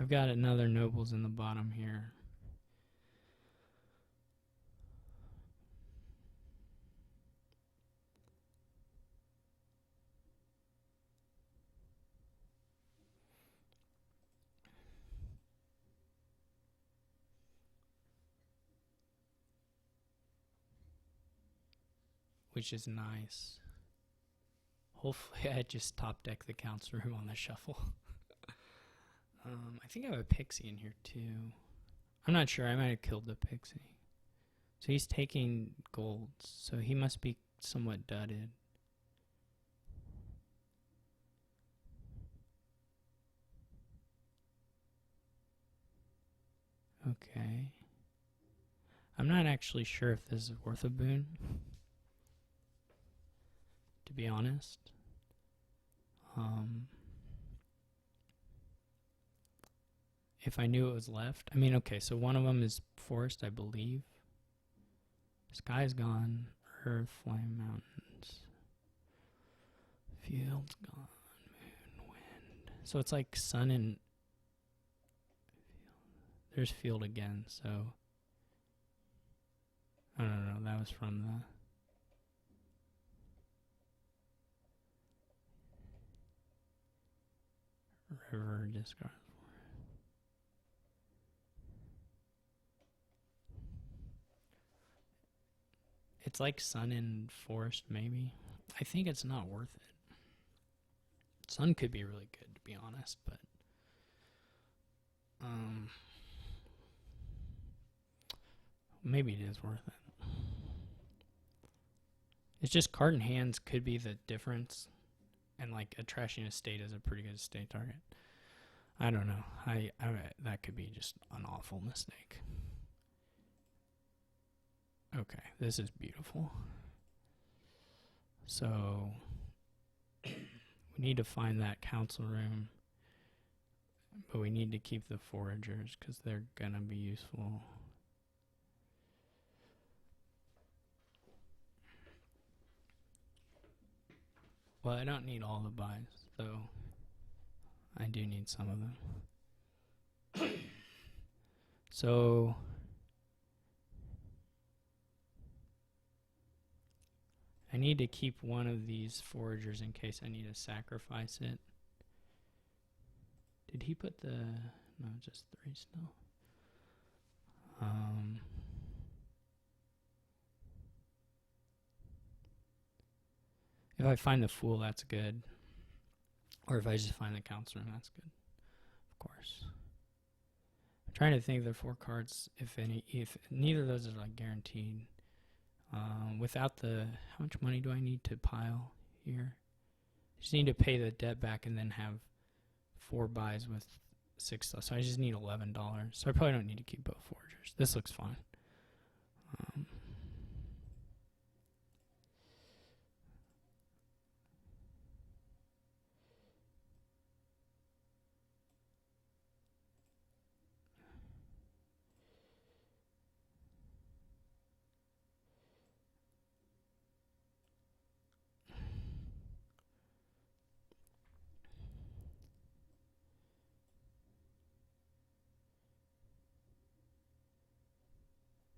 I've got another nobles in the bottom here. Which is nice. Hopefully I just top deck the council room on the shuffle. I think I have a pixie in here too. I'm not sure. I might have killed the pixie. So he's taking golds. So he must be somewhat dudded. Okay. I'm not actually sure if this is worth a boon, to be honest. If I knew it was left. I mean, okay, so one of them is forest, I believe. Sky's gone. Earth, flame, mountains. Field's gone. Moon, wind. So it's like sun and... There's field again, so... I don't know, that was from the... River discard. It's like sun and forest, maybe. I think it's not worth it. Sun could be really good, to be honest, but maybe it is worth it. It's just card in hands could be the difference, and like a trashing estate is a pretty good estate target. I don't know. I that could be just an awful mistake. Okay, this is beautiful. So we need to find that council room, but we need to keep the foragers because they're gonna be useful. Well, I don't need all the buys, though. I do need some of them. So I need to keep one of these foragers in case I need to sacrifice it. Did he put the... No, just 3 still. If I find the fool, that's good. Or if I just find the council room, that's good. Of course. I'm trying to think of the 4 cards, if neither of those are like guaranteed. Without the... How much money do I need to pile here? I just need to pay the debt back and then have 4 buys with 6. So I just need $11. So I probably don't need to keep both foragers. This looks fine.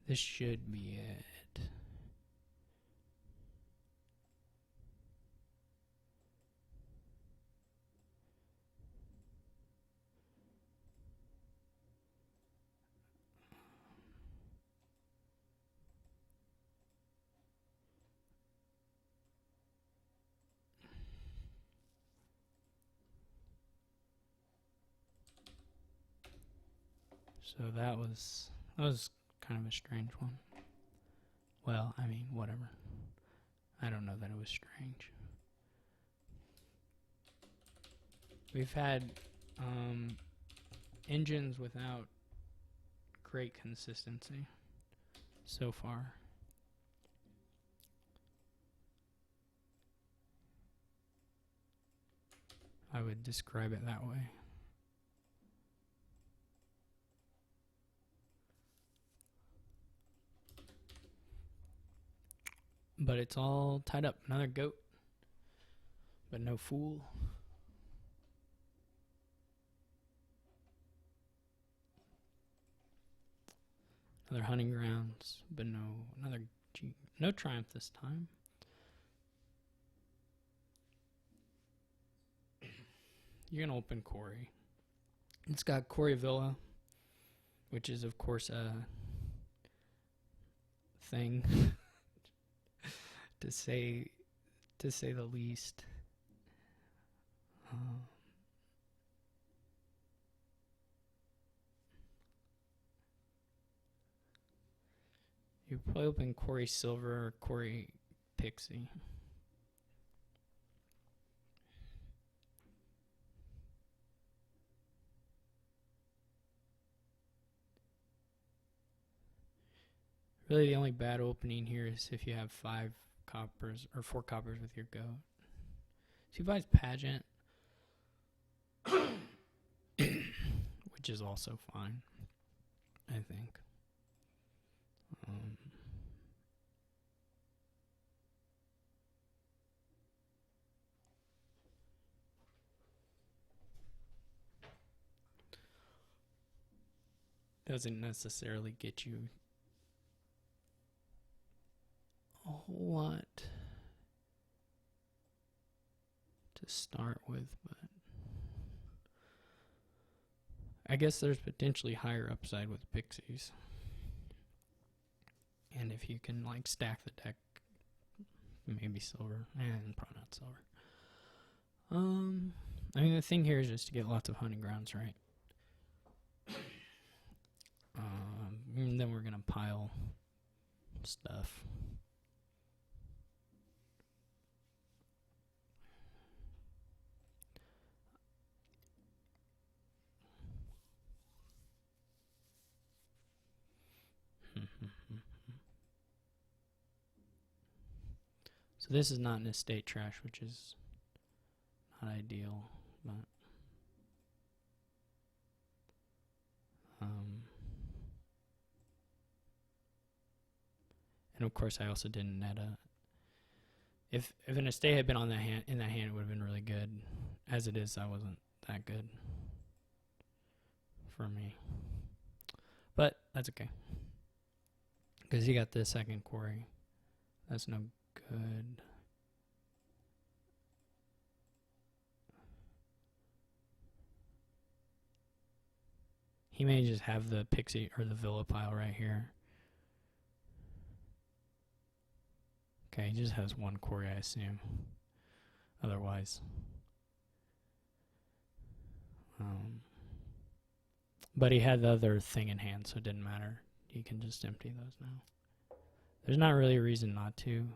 This should be it. So that was kind of a strange one. Well, I mean, whatever. I don't know that it was strange. We've had engines without great consistency so far. I would describe it that way. But it's all tied up. Another goat, but no fool. Another hunting grounds, but no triumph this time. You're gonna open Quarry. It's got Quarry Villa, which is of course a thing to say the least. You probably open Quarry Silver or Quarry Pixie. Really, the only bad opening here is if you have 5 coppers or 4 coppers with your goat. So he buys Pageant, which is also fine, I think. doesn't necessarily get you a whole lot to start with, but I guess there's potentially higher upside with pixies. And if you can like stack the deck, maybe silver, and probably not silver. I mean the thing here is just to get lots of hunting grounds, right? And then we're gonna pile stuff. So this is not an estate trash, which is not ideal, but and of course I also didn't net a. If an estate had been on that hand, in that hand, it would have been really good. As it is, that wasn't that good for me, but that's okay because he got the second quarry. That's no good. He may just have the pixie or the villa pile right here. Okay, he just has one quarry, I assume. Otherwise. But he had the other thing in hand, so it didn't matter. He can just empty those now. There's not really a reason not to.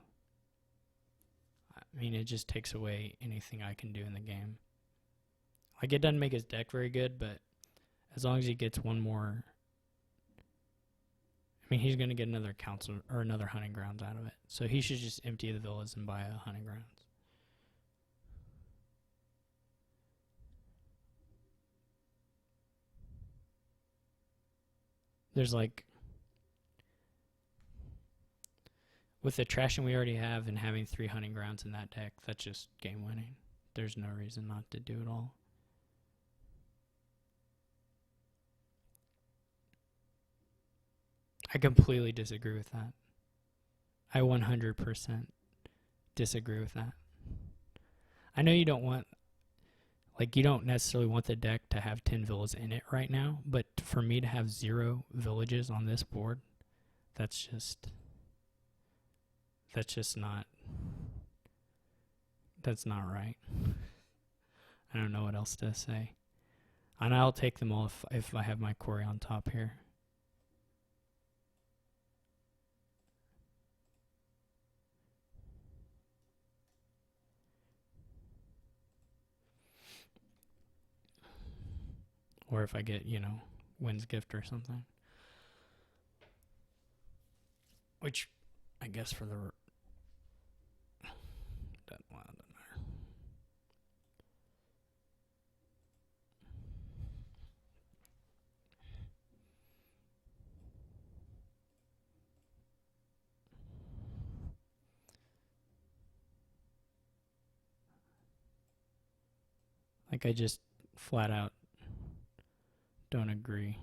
I mean, it just takes away anything I can do in the game. Like, it doesn't make his deck very good, but as long as he gets one more... I mean, he's going to get another council or another hunting grounds out of it. So he should just empty the villas and buy a hunting grounds. There's like... With the trashing we already have and having 3 hunting grounds in that deck, that's just game winning. There's no reason not to do it all. I completely disagree with that. I 100% disagree with that. I know you don't want, like, you don't necessarily want the deck to have 10 villas in it right now, but for me to have 0 villages on this board, that's just not, that's not right. I don't know what else to say. And I'll take them all if I have my quarry on top here. Or if I get, Wind's Gift or something. Which, I guess for the... doesn't matter. Like, I just flat out don't agree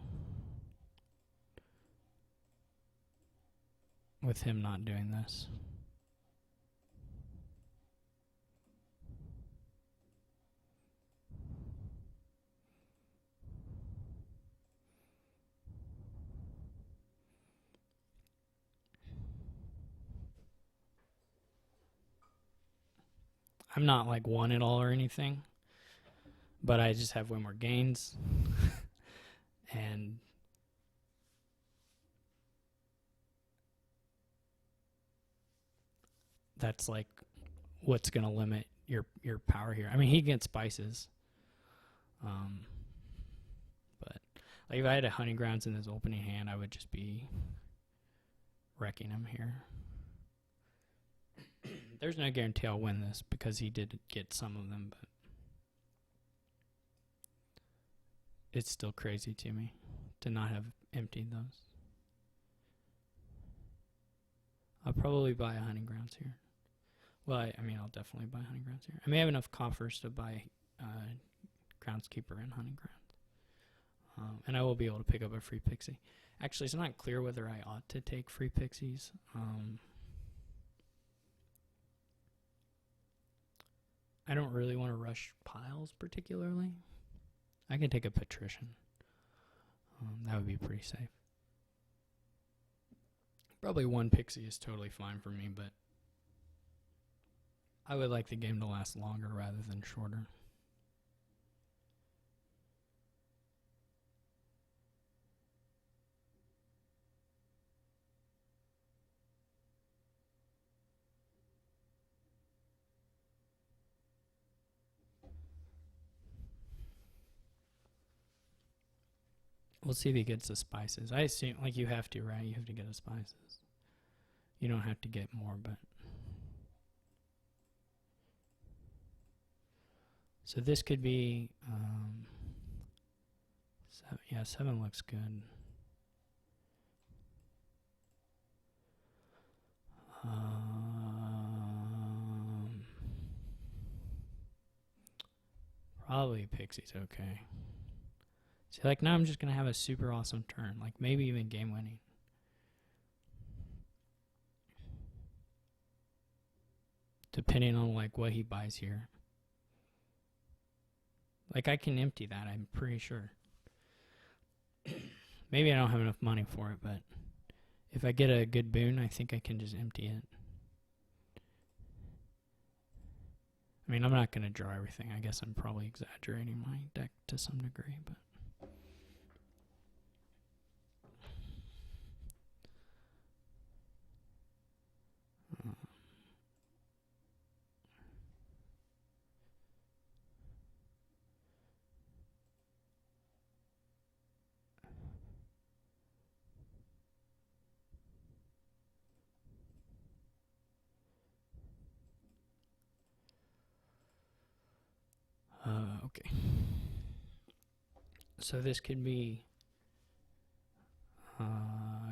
with him not doing this. I'm not like won it all or anything, but I just have way more gains. And that's like what's going to limit your power here. I mean, he gets spices. But like if I had a hunting grounds in his opening hand, I would just be wrecking him here. There's no guarantee I'll win this because he did get some of them, but it's still crazy to me to not have emptied those. I'll probably buy a hunting grounds here. Well, I mean, I'll definitely buy hunting grounds here. I may have enough coffers to buy groundskeeper and hunting grounds. And I will be able to pick up a free pixie. Actually, it's not clear whether I ought to take free pixies. I don't really want to rush piles particularly. I can take a patrician. That would be pretty safe. Probably one pixie is totally fine for me, but I would like the game to last longer rather than shorter. We'll see if he gets the spices. I assume, like, you have to, right? You have to get the spices. You don't have to get more, but... So this could be... yeah, 7 looks good. Probably pixie's okay. See, like, now I'm just going to have a super awesome turn. Like, maybe even game winning. Depending on, like, what he buys here. Like, I can empty that, I'm pretty sure. Maybe I don't have enough money for it, but if I get a good boon, I think I can just empty it. I mean, I'm not going to draw everything. I guess I'm probably exaggerating my deck to some degree, but... okay. So this could be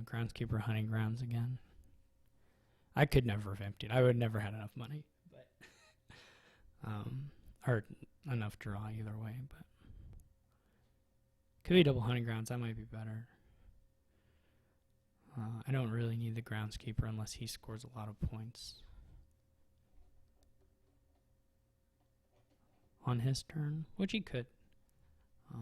groundskeeper hunting grounds again. I could never have emptied. I would never had enough money, but or enough draw either way. But could be double hunting grounds. That might be better. I don't really need the groundskeeper unless he scores a lot of points on his turn, which he could. I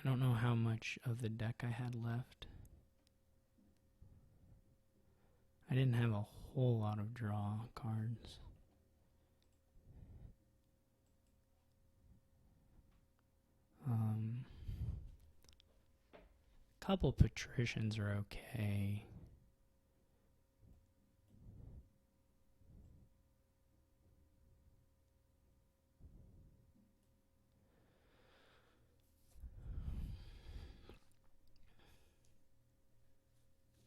don't know how much of the deck I had left. I didn't have a whole lot of draw cards. Couple patricians are okay.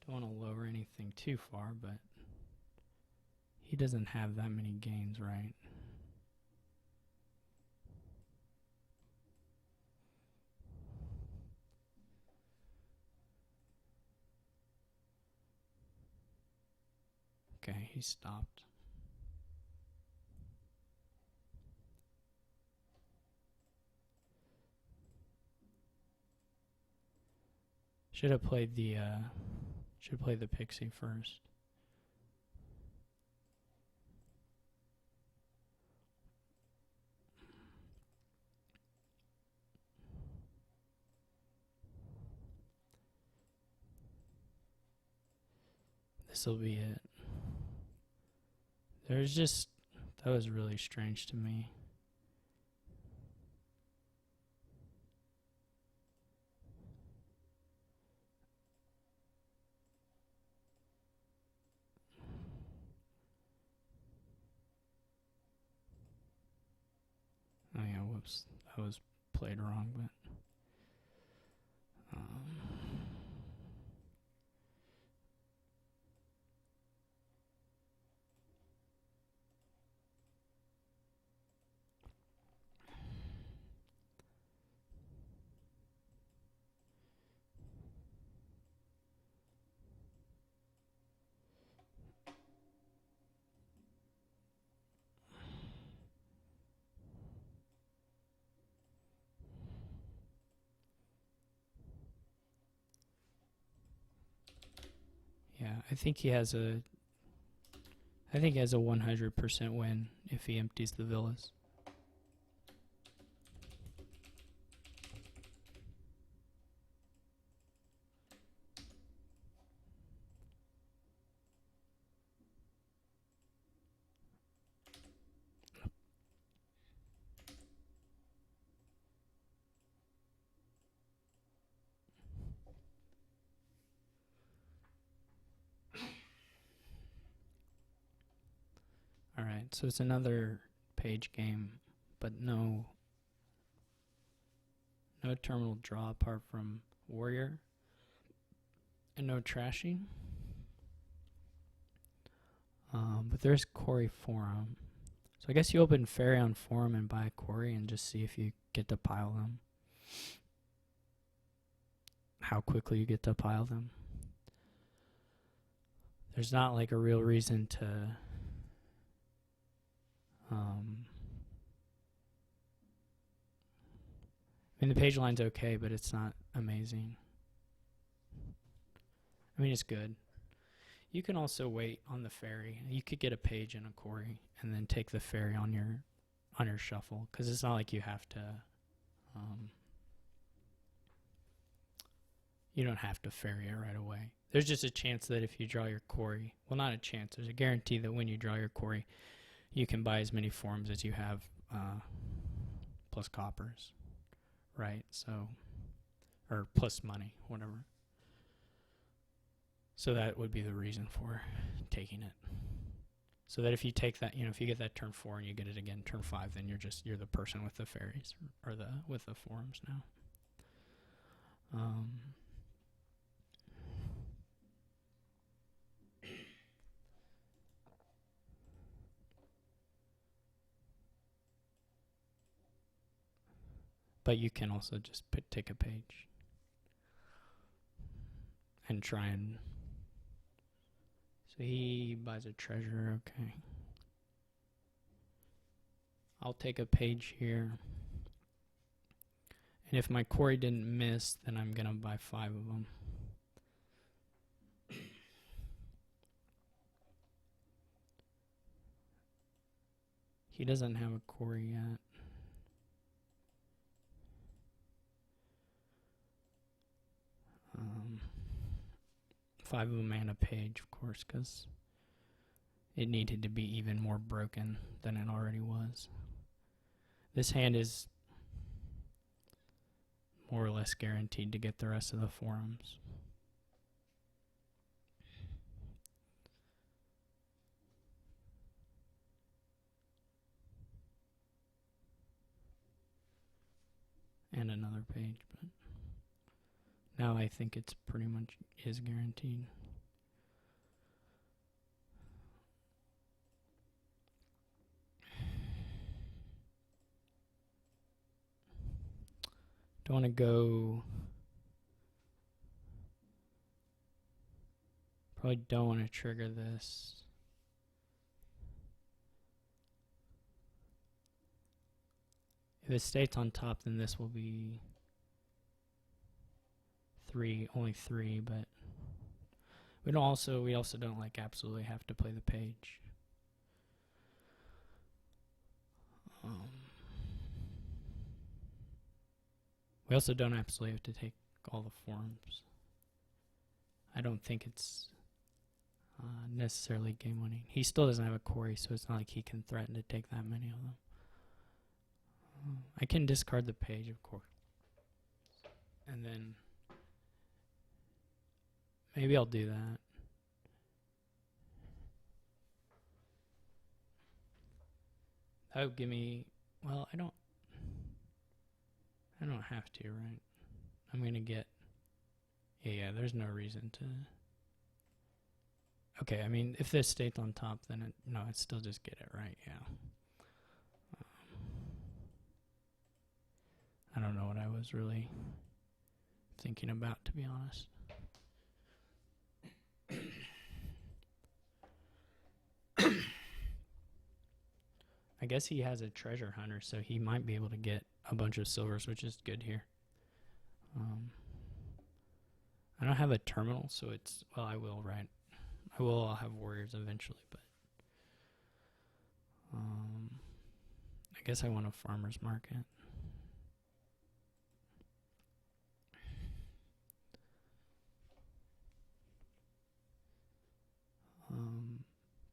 Don't want to lower anything too far, but he doesn't have that many gains, right? Okay, he stopped. Should have played the pixie first. This will be it. There's just, that was really strange to me. Oh yeah, whoops. That was played wrong, but... I think he has a 100% win if he empties the villas. Alright, so it's another page game, but no terminal draw apart from warrior, and no trashing. But there's quarry forum. So I guess you open fairy on forum and buy a quarry and just see if you get to pile them. How quickly you get to pile them. There's not like a real reason to I mean, the page line's okay, but it's not amazing. I mean, it's good. You can also wait on the fairy. You could get a page and a quarry and then take the fairy on your shuffle, because it's not like you have to you don't have to fairy it right away. There's just a chance that if you draw your quarry, well, not a chance, there's a guarantee that when you draw your quarry, you can buy as many forms as you have plus coppers, right? So, or plus money, whatever. So that would be the reason for taking it. So that if you take that, if you get that turn 4 and you get it again turn 5, then you're the person with the fairies, or with the forms now. But you can also just take a page and try and... So he buys a treasure, okay. I'll take a page here. And if my quarry didn't miss, then I'm going to buy 5 of them. He doesn't have a quarry yet. Five of them and a page, of course, because it needed to be even more broken than it already was. This hand is more or less guaranteed to get the rest of the forums. And another page, but now I think it's pretty much is guaranteed. Don't want to go... Probably don't want to trigger this. If it stays on top, then this will be 3, only 3, but we also don't like absolutely have to play the page. We also don't absolutely have to take all the forms. I don't think it's necessarily game winning. He still doesn't have a quarry, so it's not like he can threaten to take that many of them. I can discard the page, of course. And then maybe I'll do that. That would give me... Well, I don't have to, right? I'm going to get... Yeah, there's no reason to... Okay, I mean, if this stays on top, then I'd still just get it, right? Yeah. I don't know what I was really thinking about, to be honest. I guess he has a treasure hunter, so he might be able to get a bunch of silvers, which is good here. I don't have a terminal, so it's... Well, I will, right? Well, I'll have warriors eventually, but I guess I want a farmer's market.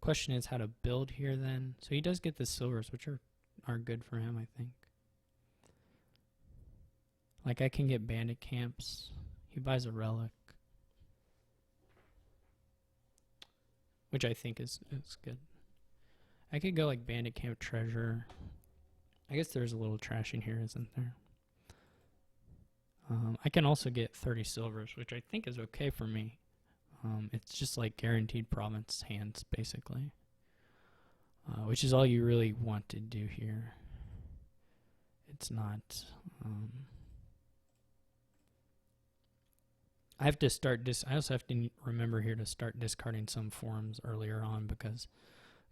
Question is how to build here then. So he does get the silvers, which are good for him, I think. Like I can get bandit camps. He buys a relic, which I think is good. I could go like bandit camp treasure. I guess there's a little trash in here, isn't there? I can also get 30 silvers, which I think is okay for me. It's just like guaranteed province hands, basically. Which is all you really want to do here. It's not... I have to start I also have to remember here to start discarding some forums earlier on because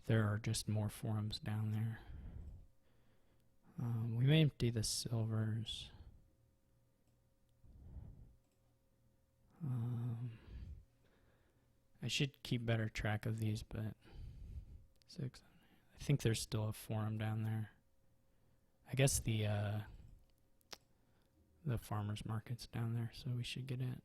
there are just more forums down there. We may empty the silvers. I should keep better track of these, but I think there's still a forum down there. I guess the farmer's market's down there, so we should get it.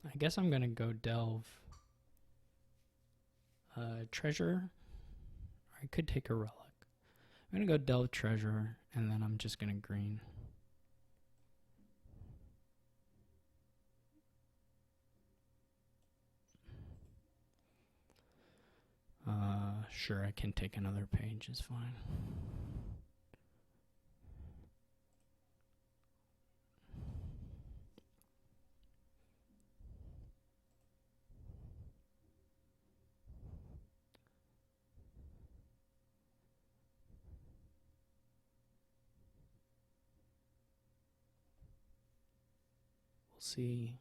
I guess I'm gonna go delve treasure. I could take a relic. I'm gonna go delve treasure, and then I'm just gonna green. Sure, I can take another page, it's fine. We'll see.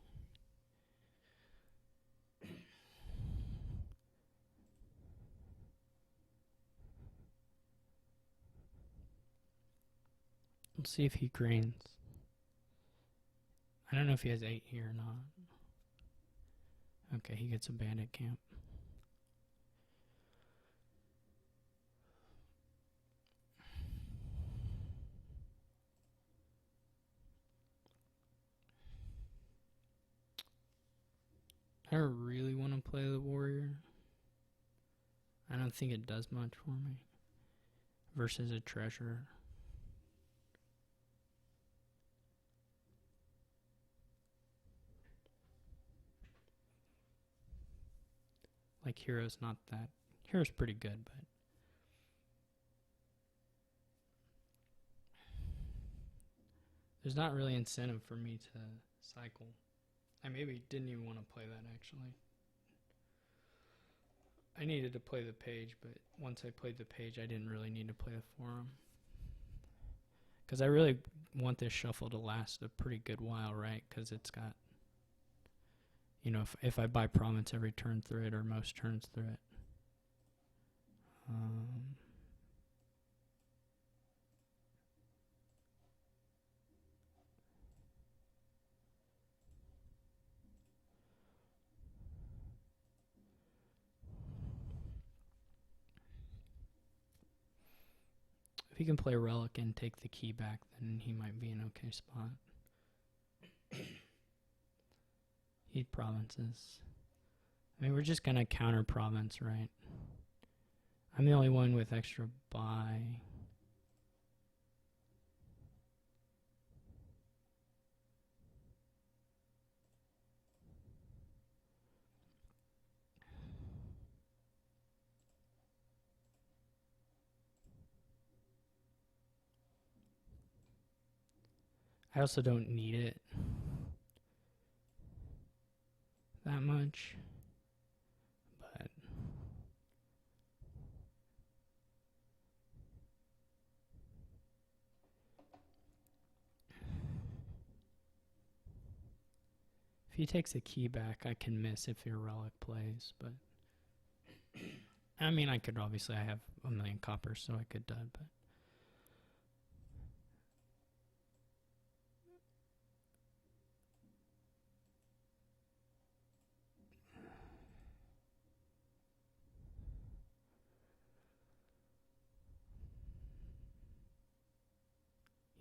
We'll see if he greens. I don't know if he has 8 here or not. Okay, he gets a bandit camp. I don't really want to play the warrior. I don't think it does much for me. Versus a treasure. Like hero's not that. Hero's pretty good, but there's not really incentive for me to cycle. I maybe didn't even want to play that actually. I needed to play the page, but once I played the page, I didn't really need to play the forum. Because I really want this shuffle to last a pretty good while, right? Because it's got, you know, if I buy province every turn through it, or most turns through it. If he can play relic and take the key back, then he might be in okay spot. Heat provinces. I mean, we're just gonna counter province, right? I'm the only one with extra buy. I also don't need it that much, but if he takes a key back, I can miss if your relic plays, but I mean, I could obviously, I have a million coppers, so I could, but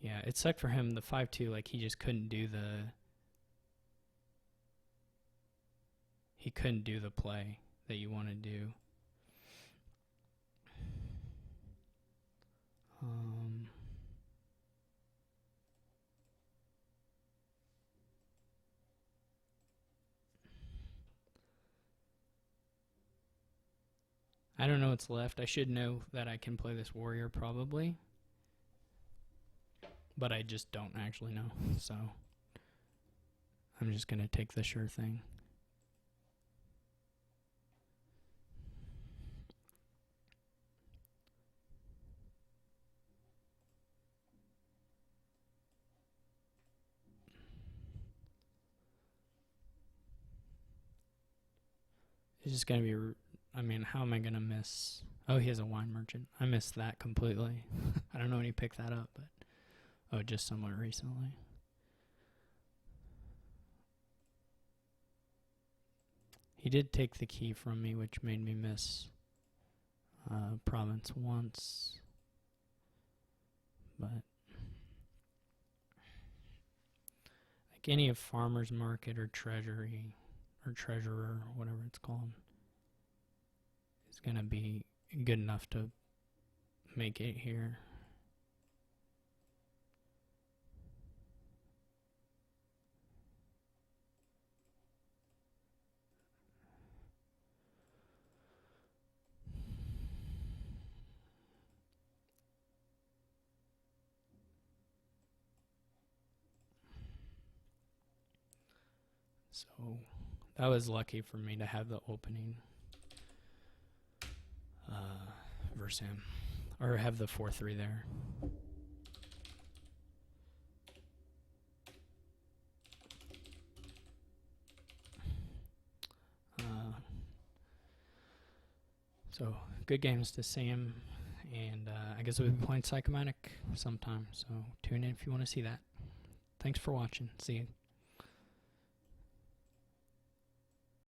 yeah, it sucked for him. The 5-2, like he couldn't do the play that you want to do. I don't know what's left. I should know that I can play this warrior probably, but I just don't actually know. So I'm just going to take the sure thing. It's just going to be, I mean, how am I going to miss? Oh, he has a wine merchant. I missed that completely. I don't know when he picked that up, but just somewhat recently. He did take the key from me, which made me miss province once. But like any of farmer's market or treasury or treasurer, whatever it's called, is going to be good enough to make it here. So that was lucky for me to have the opening versus him, or have the 4-3 there. So good games to SamE, and I guess we'll be playing Psychomatic sometime. So tune in if you want to see that. Thanks for watching. See you.